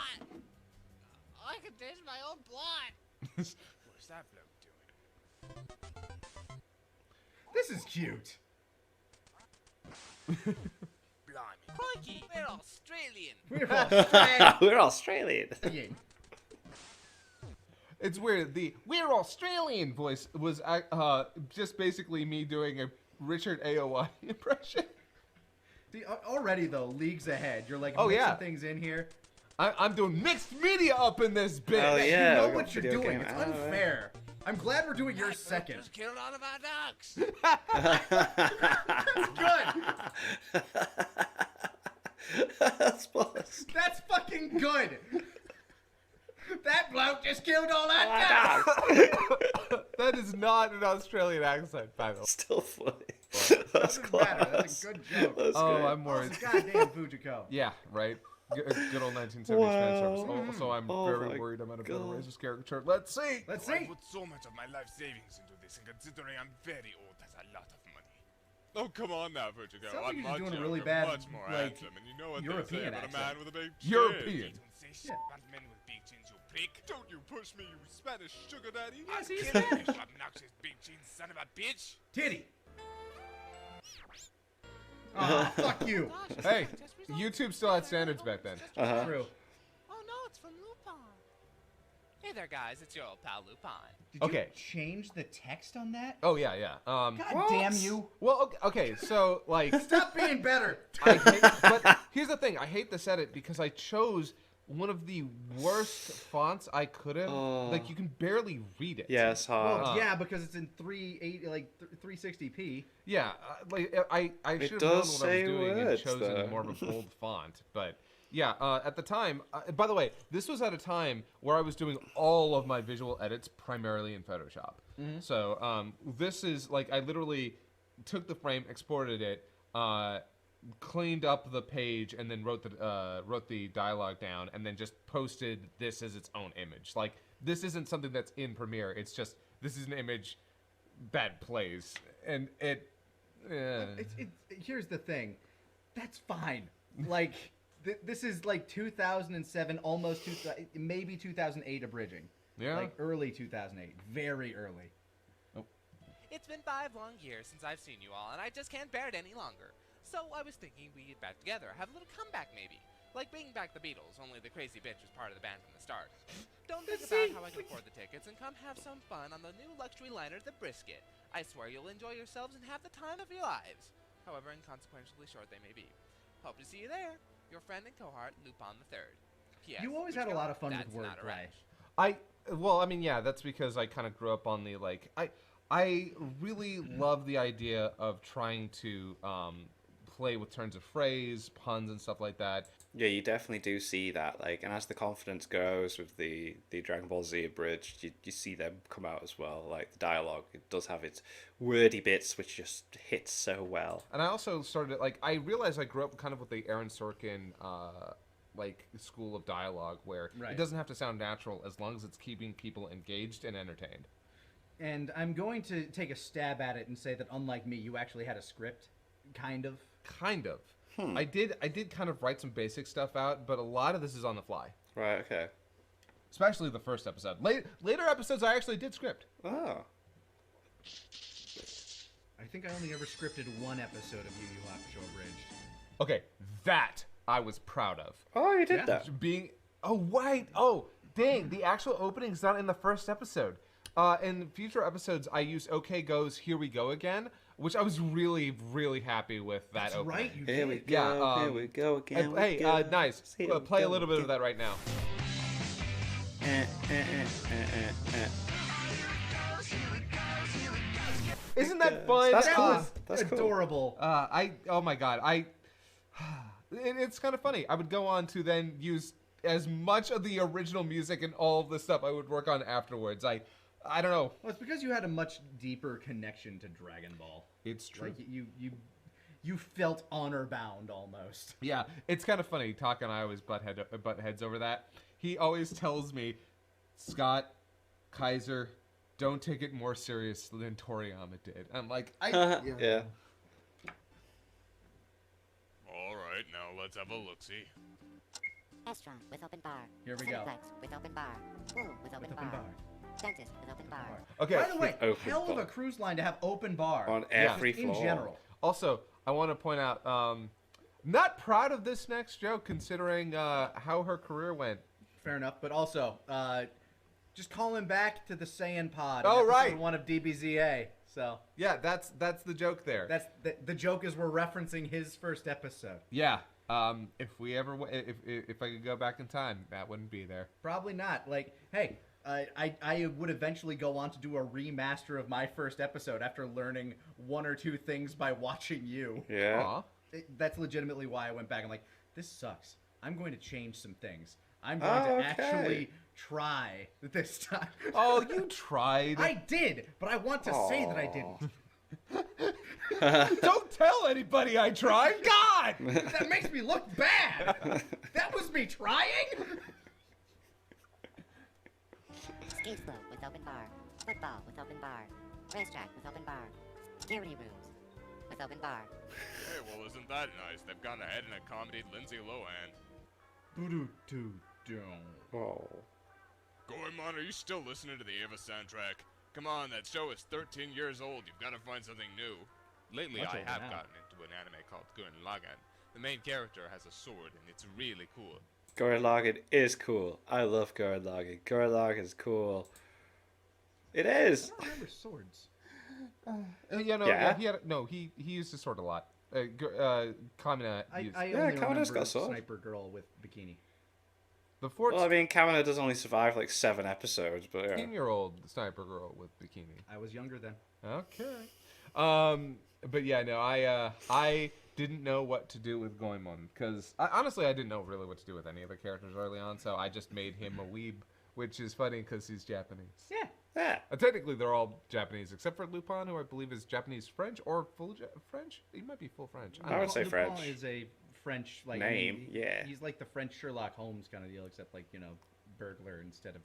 I can taste my own blood. What's that bloke doing? This is cute. Blimey. Crikey, we're Australian. We're Australian. We're Australian. It's weird. The "We're Australian" voice was just basically me doing a Richard AOI impression. See, already though, leagues ahead. You're like Oh, mixing yeah. things in here. I'm doing mixed media up in this bitch. Oh, yeah. You know we got what you're video doing. game. It's Oh, yeah. unfair. I'm glad we're doing yours second. Just killed all of our ducks. Good. That's boss. That's fucking good. That bloke just killed all Oh, that ducks. That is not an Australian accent, by the way. Still funny. That's Doesn't close. matter. That's a good joke. That's Oh, great. I'm worried. Also, goddamn Fujiko. Yeah, right. Good old 1970s fan service. Wow. Also, I'm Oh very my worried I'm at a better God. racist caricature. Let's see. Let's I see. put so much of my life savings into this, and considering I'm very old, that's a lot of money. Oh, come on now, Vertigo. Sounds like I'm you're much just doing a younger, really bad, much more like, handsome, and you know what European they say about a accent. man with a big chin. European. Don't say shit about men with big chins, you prick. Don't you push me, you Spanish sugar daddy. Yes, he's Kidding, Spanish. you obnoxious big chin son of a bitch. Titty. Oh, fuck you. Gosh, Hey, test results. YouTube still had standards back then. Uh-huh. True. Oh no, it's from Lupin. Hey there, guys. It's your old pal Lupin. Did Okay. you change the text on that? Oh yeah, yeah. God damn you. Well, okay, so like, Stop being better. I hate, but here's the thing: I hate this edit because I chose one of the worst fonts I could have. Like, you can barely read it. Yeah, it's hard. Well, yeah, because it's in 360p. Yeah, like I should have known does what I say was doing words, and chosen though. more of a bold font. But yeah, at the time, by the way, this was at a time where I was doing all of my visual edits primarily in Photoshop. So this is like I literally took the frame, exported it, cleaned up the page, and then wrote the dialogue down, and then just posted this as its own image. Like, this isn't something that's in Premiere. It's just this is an image that plays, and it. Here's the thing. That's fine. Like, this is like 2007, almost maybe 2008 abridging. Yeah. Like early 2008. Very early. It's been 5 long years since I've seen you all, and I just can't bear it any longer. So I was thinking we'd get back together, have a little comeback maybe. Like bringing back the Beatles, only the crazy bitch was part of the band from the start. Don't think about how I can afford the tickets, and come have some fun on the new luxury liner, the Brisket. I swear you'll enjoy yourselves and have the time of your lives. However inconsequentially short they may be. Hope to see you there. Your friend and cohort, Lupin III. P.S. You always had a lot of fun with That's not a wordplay. rash. Well, I mean, yeah, that's because I kind of grew up on the like I really love the idea of trying to play with turns of phrase, puns, and stuff like that. Yeah, you definitely do see that. Like, and as the confidence grows with the Dragon Ball Z Abridged, you see them come out as well. Like, the dialogue, it does have its wordy bits, which just hits so well. And I also started like I realized I grew up kind of with the Aaron Sorkin like school of dialogue where it doesn't have to sound natural as long as it's keeping people engaged and entertained. And I'm going to take a stab at it and say that unlike me, you actually had a script, kind of. Kind of. I did kind of write some basic stuff out, but a lot of this is on the fly. Right, okay. Especially the first episode. Later episodes, I actually did script. Oh. I think I only ever scripted one episode of Yu Yu Hakusho Abridged. Okay, that I was proud of. Oh, you did that. Oh, dang, the actual opening's not in the first episode. In future episodes, I use OK Go's Here We Go Again, which I was really, really happy with that That's opening. right, you Here did. we go, Yeah, here we go again. Hey, nice. Here we Play a go little bit of again. that right now. Isn't that fun? That's That cool. was That's cool. adorable. Oh my god, it's kind of funny. I would go on to then use as much of the original music and all of the stuff I would work on afterwards. I don't know. Well, it's because you had a much deeper connection to Dragon Ball. It's true. Like you felt honor bound almost. Yeah, it's kind of funny. Taka and I always butt heads over that. He always tells me, Scott, Kaiser, don't take it more serious than Toriyama did. I'm like, Yeah. All right, now let's have a look-see. Restaurant with open bar. Here we go. Cineplex with open bar. Pool with open, bar. Dentist with open bar. Okay. By the way, Open hell of bar. a cruise line to have open bar. On every Just floor. in general. Also, I want to point out, not proud of this next joke considering how her career went. Fair enough, but also, just calling back to the Saiyan Pod. Oh, in right. episode 1 of DBZA. So Yeah, that's the joke there. that's the joke is we're referencing his first episode. Yeah. If we ever, if I could go back in time, that wouldn't be there. Probably not. Like, hey, I would eventually go on to do a remaster of my first episode after learning one or two things by watching you. Yeah. Aw. That's legitimately why I went back. I'm like, this sucks. I'm going to change some things. I'm going to okay. actually try this time. Oh, you tried. I did, but I want to say that I didn't. Don't tell anybody I tried. God. That makes me look bad. That was me trying? Skate float with open bar. Football with open bar. Racetrack with open bar. Security rooms with open bar. Hey, well, isn't that nice? They've gone ahead and accommodated Lindsay Lohan. Oh. Goemon, are you still listening to the Eva soundtrack? Come on, that show is 13 years old. You've got to find something new. Lately, Much I older have now. gotten into an anime called Gurren Lagann. The main character has a sword, and it's really cool. Gurren Lagann is cool. I love Gurren Lagann. Gurren Lagann is cool. It is. I don't remember swords. He used his sword a lot. Kamina used I Yeah, only Kamina's remember got a sword. Sniper Girl with bikini. the Well, I mean, Kamina does only survive like 7 episodes, but yeah. 14-year-old sniper girl with bikini. I was younger then. Okay. But yeah, no, I didn't know what to do with Goemon because honestly, I didn't know really what to do with any of the characters early on. So I just made him a weeb, which is funny because he's Japanese. Yeah. Yeah. Technically, they're all Japanese except for Lupin, who I believe is Japanese French or full French. He might be full French. I would say Lupin French. is a French like Name, yeah. He's like the French Sherlock Holmes kind of deal, except like burglar instead of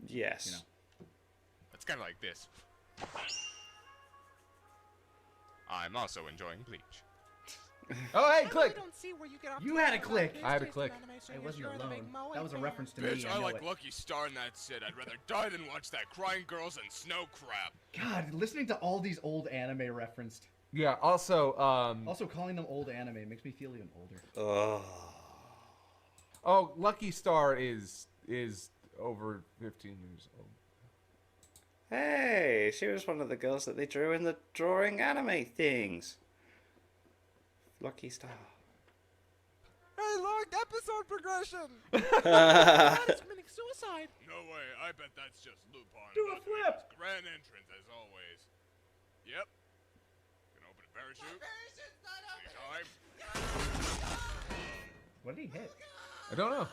Yes. It's kind of like this. I'm also enjoying Bleach. Oh, hey, I click! really don't see where you get off You track had a about click. his I had a taste in click. anime, so I you're wasn't sure the alone. big Moe That was a fan. reference to Bitch, me. I know like it. Lucky Star and that's it. I'd rather die than watch that crying girls and snow crap. God, listening to all these old anime referenced. Yeah. Also, Also, calling them old anime makes me feel even older. oh, Lucky Star is over 15 years old. Hey, she was one of the girls that they drew in the drawing anime things. Lucky Star. Hey, look, episode progression. That is committing suicide. No way, I bet that's just Lupin. Do a flip. Grand entrance, as always. Yep. Gonna open a parachute. Time. What did he hit? I don't know.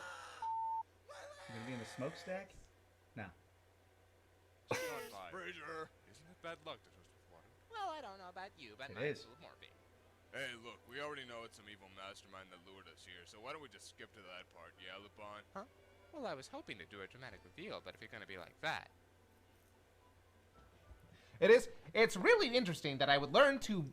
You gonna be in the smokestack? No. Fraser. Isn't it bad luck to toast with water? Well, I don't know about you, but It mine's is. full of morphine. Hey, look, we already know it's some evil mastermind that lured us here, so why don't we just skip to that part, yeah, Lupin? Huh? Well, I was hoping to do a dramatic reveal, but if you're gonna be like that. It is. It's really interesting that I would learn to,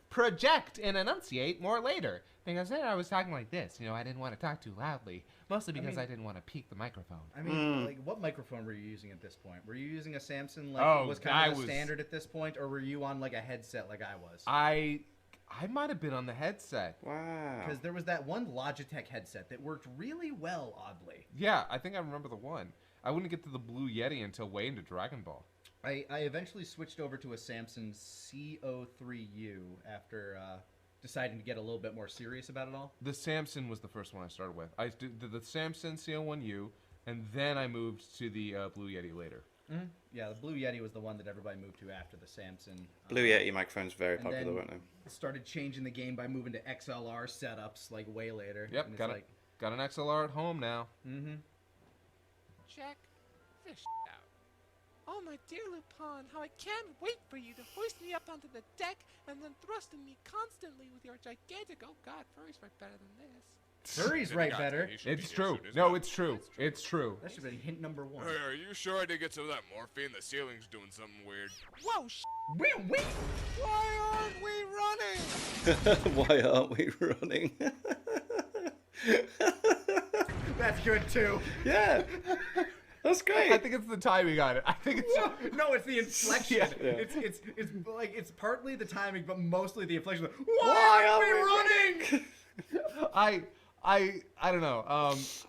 project and enunciate more later. Because then I was talking like this. I didn't want to talk too loudly. Mostly because I didn't want to peak the microphone. I mean, like, what microphone were you using at this point? Were you using a Samson like Oh, was kind I of the was- standard at this point, or were you on like a headset like I was? I might have been on the headset. Wow. Because there was that one Logitech headset that worked really well, oddly. Yeah, I think I remember the one. I wouldn't get to the Blue Yeti until way into Dragon Ball. I eventually switched over to a Samson CO3U after deciding to get a little bit more serious about it all. The Samson was the first one I started with. I did the Samson CO1U, and then I moved to the Blue Yeti later. Mm-hmm. Yeah, the Blue Yeti was the one that everybody moved to after the Samson. Blue Yeti microphones very and popular, then weren't they? started changing the game by moving to XLR setups like way later. Yep, and it's got like, got an XLR at home now. mm-hmm. Check this out. Oh, my dear Lupin, how I can't wait for you to hoist me up onto the deck and then thrusting me constantly with your gigantic. Oh God, furries write better than this. Furries write Yeah, better. he should be It's here true. soon, isn't No, it? it's true. It's true. That should be hint number one. Hey, are you sure I did get some of that morphine? The ceiling's doing something weird. Whoa, Wee. why aren't we running? Why aren't we running? That's good too. Yeah. That's great. I think it's the timing on it. I think it's. No, it's the inflection. Yeah. It's like it's partly the timing, but mostly the inflection. Why are we running? I don't know.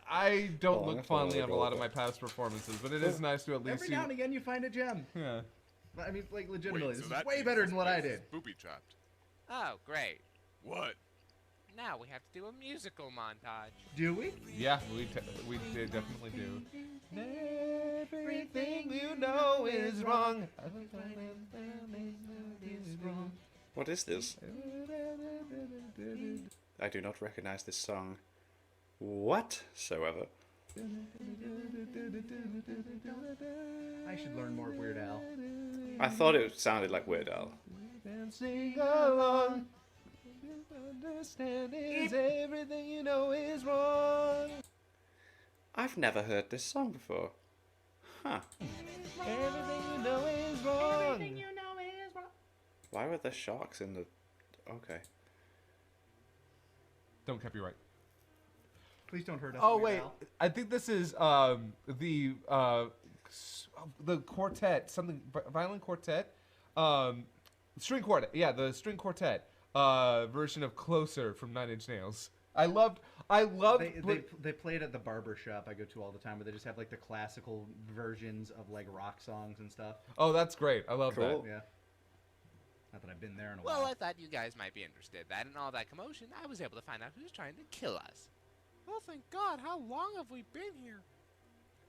I don't Oh, look that's fondly what on I a lot of thought. my past performances, but it is nice to at least Every see. now and again, you find a gem. Yeah. I mean, like legitimately, Wait, so this that is way means better this than what I place did. is booby trapped. Oh, great. What? Now we have to do a musical montage. Do we? Yeah, we definitely do. Everything you know is wrong. What is this? I do not recognize this song whatsoever. I should learn more Weird Al. I thought it sounded like Weird Al. Sing along. Understand is everything you know is wrong. I've never heard this song before. Huh. Everything you know is wrong. Why were there sharks in the Okay. Don't copyright. Please don't hurt us. Oh Weird wait, Al. I think this is the quartet, something violin quartet, string quartet. Yeah, the string quartet version of "Closer" from Nine Inch Nails. I loved. They play it at the barber shop I go to all the time, where they just have like the classical versions of like rock songs and stuff. Oh, that's great. I love Cool. Yeah. Not that I've been there in a Well, while. I thought you guys might be interested. That in all that commotion, I was able to find out who's trying to kill us. Oh, thank God. How long have we been here?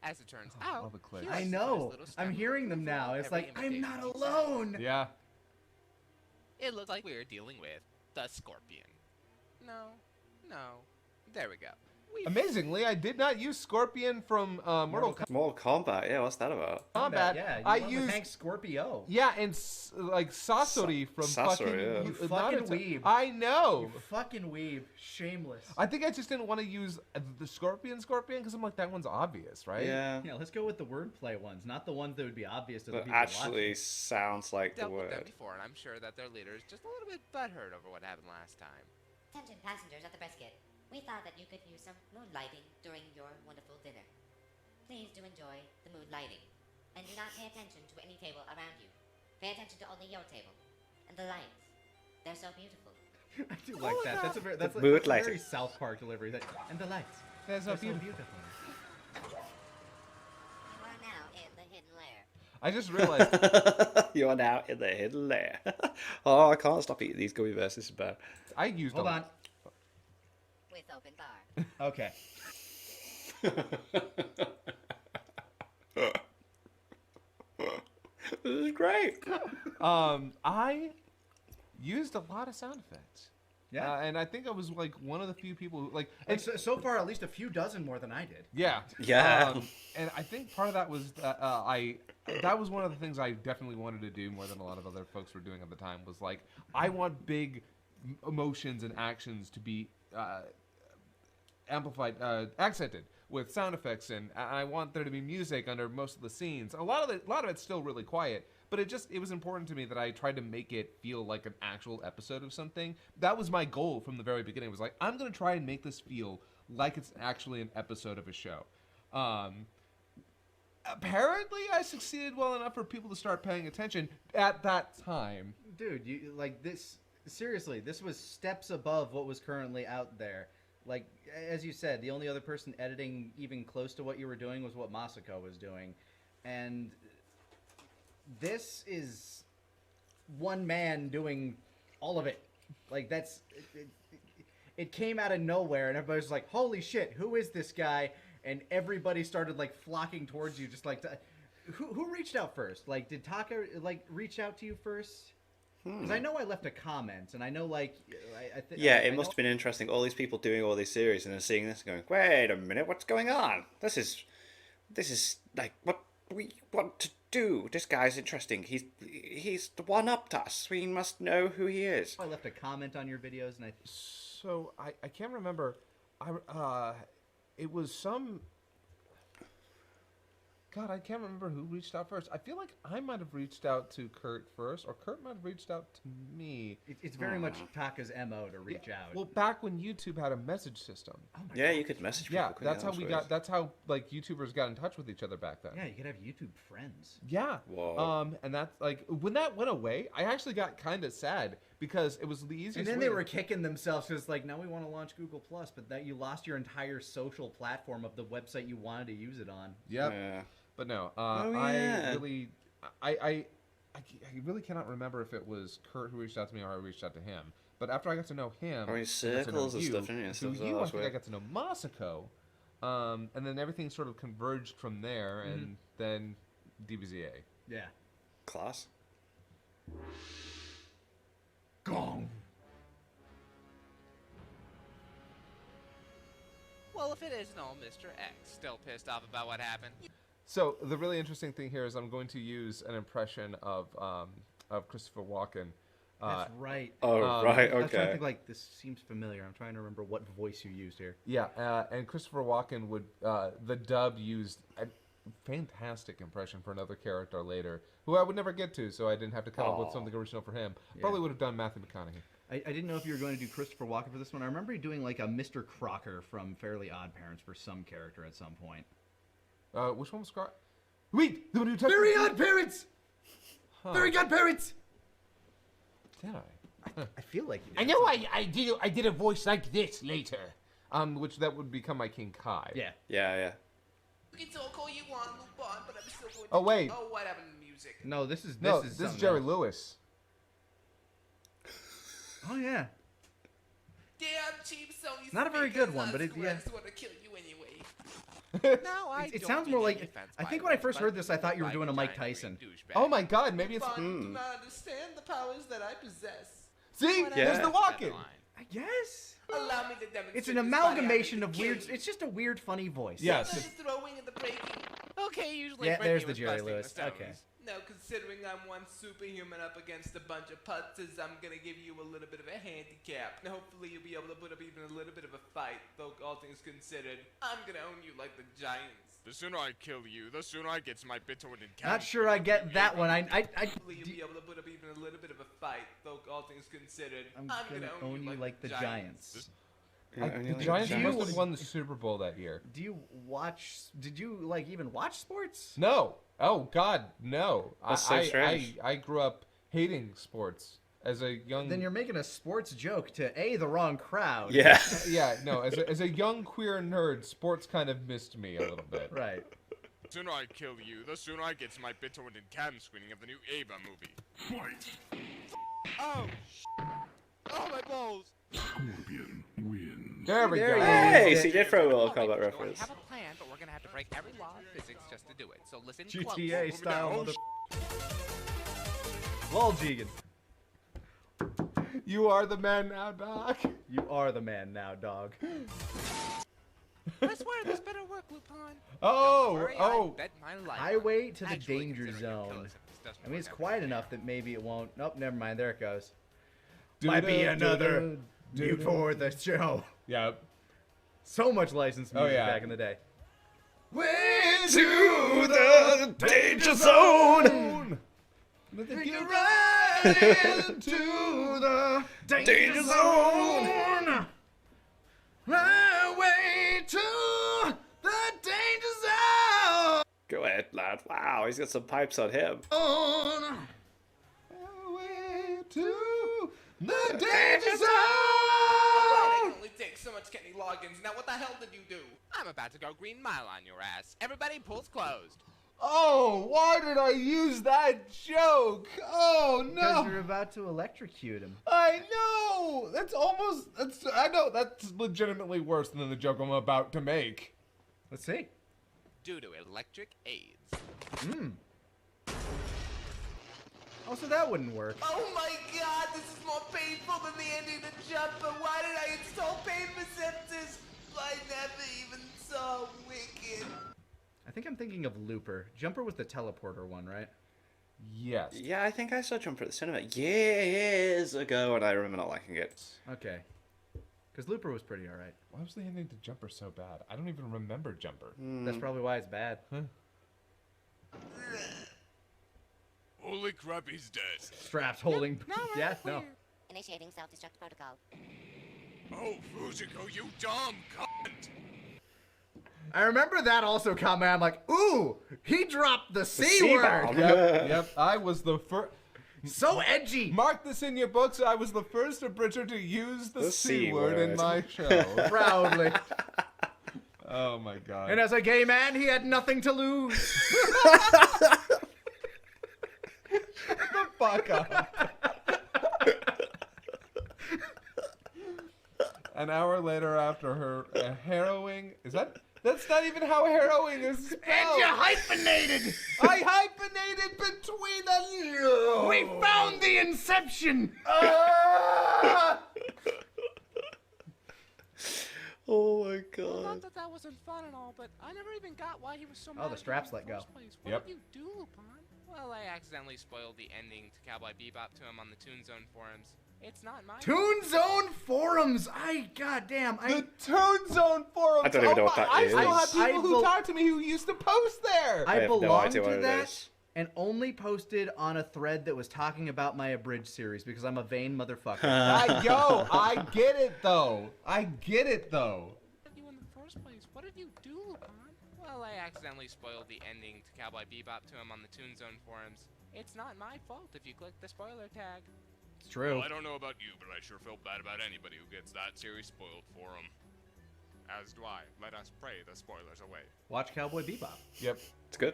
As it turns Oh, out, love the clicks. here's I a know. nice little I'm step hearing them removal now. of It's every like I'm invitation not we sent. alone. that. Yeah. It looked like we were dealing with the Scorpion. No. There we go. Amazingly, I did not use Scorpion from Mortal Mortal Kombat. Yeah, what's that about? Kombat. Yeah, I you went with used Hank Scorpio. yeah, and like Sasori from Sasori, fucking yeah. You fucking Naruto. weeb. I know. You fucking weeb. Shameless. I think I just didn't want to use the Scorpion because I'm like, that one's obvious, right? Yeah. Yeah, let's go with the wordplay ones, not the ones that would be obvious to the That people actually watching. sounds like the Dealt with them word. before, and I'm sure that their leader is just a little bit butthurt over what happened last time. Attention passengers at the brisket. We thought that you could use some mood lighting during your wonderful dinner. Please do enjoy the mood lighting. And do not pay attention to any table around you. Pay attention to only your table. And the lights. They're so beautiful. I do like that. That's a very, that's mood that's a very lighting. South Park delivery. And the lights. They're so They're beautiful. You are now in the hidden lair. I just realized. You are now in the hidden lair. Oh, I can't stop eating these gummy bears. This is bad. I used Hold on. With open bar. Okay. This is great. I used a lot of sound effects. Yeah. And I think I was like one of the few people who like. And so far, at least a few dozen more than I did. Yeah. Yeah. And I think part of that was that that was one of the things I definitely wanted to do more than a lot of other folks were doing at the time, was like, I want big emotions and actions to be amplified, accented with sound effects, and I want there to be music under most of the scenes. A lot of it's still really quiet, but it was important to me that I tried to make it feel like an actual episode of something. That was my goal from the very beginning. Was like, I'm gonna try and make this feel like it's actually an episode of a show. Apparently, I succeeded well enough for people to start paying attention at that time. Dude, you like this? Seriously, this was steps above what was currently out there. Like, as you said, the only other person editing even close to what you were doing was what Masako was doing. And this is one man doing all of it. Like, that's... It came out of nowhere, and everybody was like, holy shit, who is this guy? And everybody started, like, flocking towards you, just like... Who reached out first? Like, did Taka, like, reach out to you first? Because I know I left a comment, and I know, like, Yeah, it must have been interesting. All these people doing all these series and then seeing this and going, wait a minute, what's going on? This is like what we want to do. This guy's interesting. He's the one up to us. We must know who he is. I left a comment on your videos, and So I can't remember. It was some. God, I can't remember who reached out first. I feel like I might have reached out to Kurt first, or Kurt might have reached out to me. It's very much Taka's MO to reach out. Well, back when YouTube had a message system. Yeah, you could message people. Yeah, couldn't that's you? how we weird. got. That's how like YouTubers got in touch with each other back then. Yeah, you could have YouTube friends. Yeah. Whoa. And that's like when that went away, I actually got kind of sad because it was the easiest. And then way they were kicking themselves because, like, now we want to launch Google Plus, but that you lost your entire social platform of the website you wanted to use it on. Yep. Yeah. But no, Oh, I yeah. really, I really cannot remember if it was Kurt who reached out to me or I reached out to him. But after I got to know him, Or in I got to know circles and you, stuff, didn't you? through So you, I that's think I weird. got to know Masako, and then everything sort of converged from there, and then DBZA. Yeah. Class. Gong. Well, if it isn't old Mr. X, still pissed off about what happened. So the really interesting thing here is I'm going to use an impression of Christopher Walken. That's right. Oh, right, I was trying to okay. think, like, this seems familiar. I'm trying to remember what voice you used here. Yeah, and Christopher Walken would the dub used a fantastic impression for another character later, who I would never get to, so I didn't have to come up with Aw. something original for him. Yeah. Probably would have done Matthew McConaughey. I didn't know if you were going to do Christopher Walken for this one. I remember you doing like a Mr. Crocker from Fairly Odd Parents for some character at some point. Which one was Crocker? Wait, the one who touched Very Odd Parents. Huh. Very Odd Parents. Did I? I feel like you I did. know I did a voice like this later. Which that would become my King Kai. Yeah. Yeah. You can still call you want, Lupin, but I'm still going to... Oh, wait. Oh, what happened to music? No, this is Jerry else. Lewis. Oh yeah. Damn cheap Sony. Not a very good one, but it want to kill you anyway. No, I It don't sounds mean more any like. offense, I by think the when I way, first but heard this, I thought you were like doing a a Mike giant Tyson. green douchebag. Oh my God, maybe it's. Do not understand the powers that I possess. See, there's the walking. I guess. Allow me to demonstrate. It's an this amalgamation body. of I'm gonna weird. kill you. It's just a weird, funny voice. Yes. The throwing and the breaking. Okay, usually. Yeah, breaking there's the was Jerry busting Lewis. the stones. Okay. No, considering I'm one superhuman up against a bunch of putzes, I'm gonna give you a little bit of a handicap. And hopefully you'll be able to put up even a little bit of a fight, though all things considered, I'm gonna own you like the Giants. The sooner I kill you, the sooner I get my bitter and Not sure I get that one. Hopefully you'll be able to put up even a little bit of a fight, though all things considered, I'm gonna own you like the Giants. The Giants must have won the Super Bowl that year. Do you watch? Did you like even watch sports? No. Oh God, no. That's so strange. I grew up hating sports as a young. Then you're making a sports joke to the wrong crowd. Yeah. Yeah, no. As a young queer nerd, sports kind of missed me a little bit. Right. The sooner I kill you, the sooner I get my bitter and cam screening of the new Ava movie. Oh, oh my balls. Scorpion wins. There we There go. he Hey, is. so you did throw a World We Kombat reference. have a plan, but we're gonna have to break every law of physics just to do it. So listen GTA close. style. Mother... Lol, Jigen. You are the man now, Doc. You are the man now, dog. I swear this better work, Lupin. Oh, Don't worry, oh. I bet my life. Highway to the Actually, danger considering your zone. colors, if this doesn't I mean, work it's out quiet for you. enough that maybe it won't. Nope, never mind. There it goes. Do-do, Might be another do-do, new do-do. for the show. Yeah. So much licensed music yeah. back in the day. Way to the danger zone. You're right into the danger zone. Highway to the danger zone. Go ahead, lad. Wow, he's got some pipes on him. Way to the danger zone. It can only take so much Kenny Loggins. Now what the hell did you do? I'm about to go Green Mile on your ass. Everybody, pulls closed. Oh, why did I use that joke? Oh Because no! you're about to electrocute him. I know. I know that's legitimately worse than the joke I'm about to make. Let's see. Due to electric AIDS. Oh, so that wouldn't work. Oh my god, this is more painful than the ending to Jumper. Why did I install pain receptors? I never even saw Wicked. I think I'm thinking of Looper. Jumper was the teleporter one, right? Yes. Yeah, I think I saw Jumper at the cinema years ago, and I remember not liking it. Okay. Because Looper was pretty alright. Why was the ending to Jumper so bad? I don't even remember Jumper. That's probably why it's bad. Holy crap, he's dead. Straps holding. Yeah, no. Initiating self-destruct protocol. Oh, Fujiko, you dumb cunt! I remember that also comment. I'm like, ooh, he dropped the C C-bomb. word. Yep. I was the first. So edgy. Mark this in your books. I was the first Abridger to use the C word in word. my show. Proudly. Oh my god. And as a gay man, he had nothing to lose. the fuck up. An hour later, after her harrowing, that's not even how harrowing is spelled. And you hyphenated. I hyphenated between the. We found the inception. Oh my I god. thought that wasn't fun and all, but I never even got why he was so mad. the at straps you in let go. the first place. What Yep. did you do, Lupin? Well, I accidentally spoiled the ending to Cowboy Bebop to him on the Toon Zone forums. It's not mine. Toon Zone forums. Goddamn. The Toon Zone forums. I don't even know what that I is. still have I people who talk to me who used to post there. I I have no belong idea what to it that. is. and only posted on a thread that was talking about my Abridged series because I'm a vain motherfucker. I get it though. I get it though. You in the first place? What did you do, Lupin? Well, I accidentally spoiled the ending to Cowboy Bebop to him on the Toon Zone forums. It's not my fault if you click the spoiler tag. It's true. Well, I don't know about you, but I sure felt bad about anybody who gets that series spoiled for them. As do I. Let us pray the spoilers away. Watch Cowboy Bebop. Yep. It's good.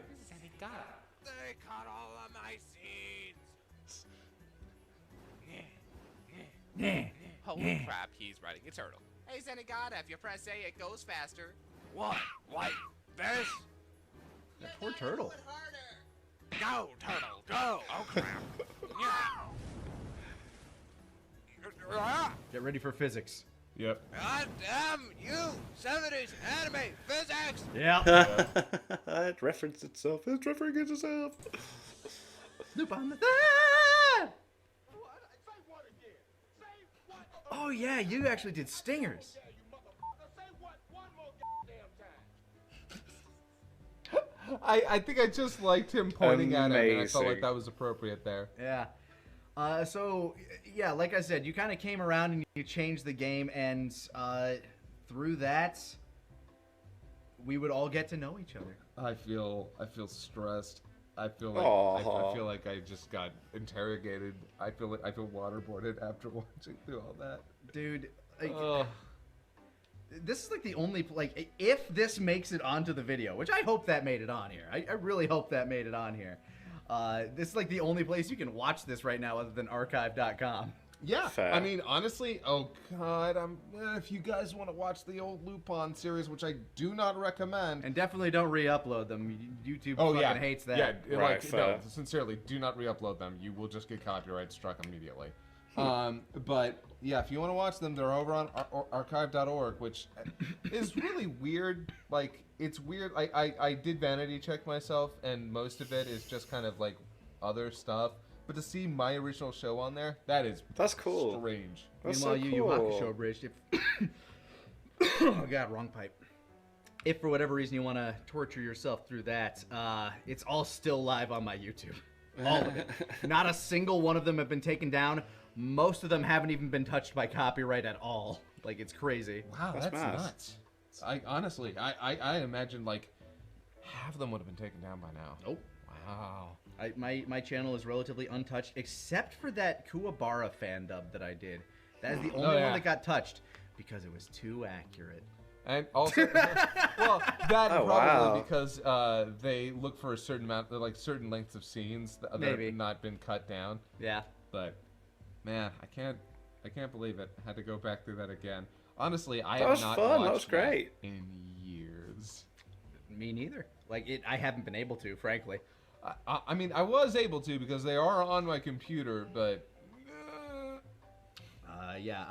They cut all of my scenes. Holy crap, he's riding a turtle. Hey, Zenigata, if you press A, it goes faster. What? Like this? That poor turtle. Go, turtle, go! Oh, crap. Get ready for physics. Yep. God damn you! 70s anime physics! Yeah. It referenced itself. It's referencing itself. Lupin the Third! Oh yeah, you actually did stingers. I think I just liked him pointing at him, and I felt like Amazing. that was appropriate there. Yeah. So, yeah, like I said, you kind of came around and you changed the game, and through that, we would all get to know each other. I feel stressed. I feel like I feel like I just got interrogated. I feel waterboarded after watching through all that. Dude, like, this is like the only, like, if this makes it onto the video, which I hope that made it on here. I really hope that made it on here. This is like the only place you can watch this right now other than archive.com. Yeah, Fair. I mean, honestly, oh god, if you guys want to watch the old Lupin series, which I do not recommend, And definitely don't re-upload them. YouTube oh fucking yeah, hates that. Yeah, Right, like fair. no, sincerely, do not re-upload them. You will just get copyright struck immediately. But yeah, if you want to watch them, they're over on archive.org, which is really weird. Like, it's weird. I did vanity check myself, and most of it is just kind of like other stuff. But to see my original show on there, that's cool. Strange. That's Meanwhile, so Yu Yu cool. Hakusho Abridged. Oh god, wrong pipe. If for whatever reason you want to torture yourself through that, it's all still live on my YouTube. All of it. Not a single one of them have been taken down. Most of them haven't even been touched by copyright at all. Like, it's crazy. Wow, that's mad. nuts. I honestly, I imagine like half of them would have been taken down by now. Nope. Wow. My channel is relatively untouched, except for that Kuwabara fan dub that I did. That is the only one that got touched because it was too accurate. And also, well, that Oh, probably wow. because they look for a certain amount, like certain lengths of scenes that Maybe. have not been cut down. Yeah. But man, I can't believe it. I had to go back through that again. Honestly, I That have was not fun. That watched was great. in years. Me neither. Like, I haven't been able to, frankly. I mean, I was able to because they are on my computer, but Yeah,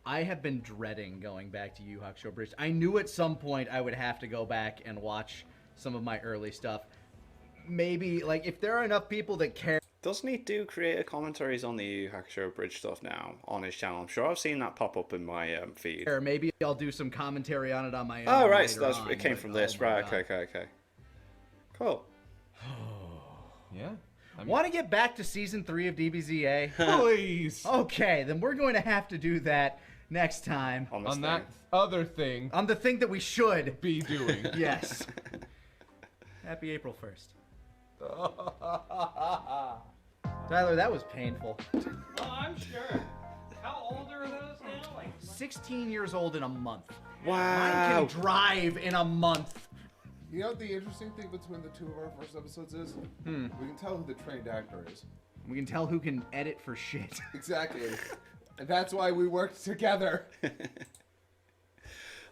I have been dreading going back to Yu Yu Hakusho Abridged. I knew at some point I would have to go back and watch some of my early stuff. Maybe, like, if there are enough people that care. Doesn't he do creator commentaries on the Yu Yu Hakusho Bridge stuff now on his channel? I'm sure I've seen that pop up in my feed. Or maybe I'll do some commentary on it on my own. Oh, right, so later on, it came but, from oh this. my Right, God. okay. Cool. yeah. I mean, Want to get back to season 3 of DBZA? please. Okay, then we're going to have to do that next time. On this On thing. that other thing, On the thing that we should. be doing. Yes. Happy April 1st. Tyler, that was painful. Well, I'm sure. How old are those now? Like 16 years old in a month. Wow. Mine can drive in a month. You know what the interesting thing between the two of our first episodes is? We can tell who the trained actor is. We can tell who can edit for shit. Exactly. And that's why we worked together.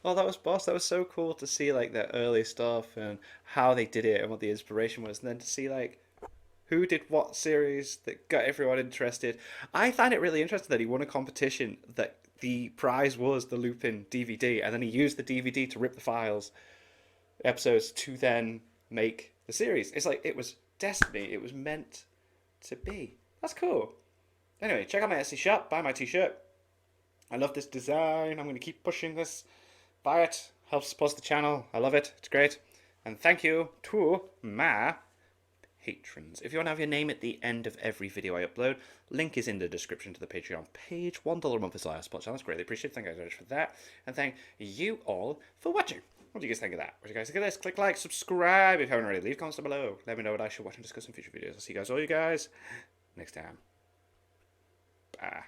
Oh, that was boss. That was so cool to see like the early stuff and how they did it and what the inspiration was, and then to see like who did what series that got everyone interested. I find it really interesting that he won a competition that the prize was the Lupin DVD, and then he used the DVD to rip the files episodes to then make the series. It's like it was destiny. It was meant to be. That's cool. Anyway, check out my Etsy shop. Buy my t-shirt. I love this design. I'm going to keep pushing this. Buy it. Helps support the channel. I love it. It's great. And thank you to my patrons. If you want to have your name at the end of every video I upload, link is in the description to the Patreon page. $1 a month is our support channel. That's greatly appreciated. Thank you guys very much for that. And thank you all for watching. What do you guys think of that? What do you guys think of this? Click like, subscribe if you haven't already. Leave comments down below. Let me know what I should watch and discuss in future videos. I'll see you guys, all you guys, next time. Bye.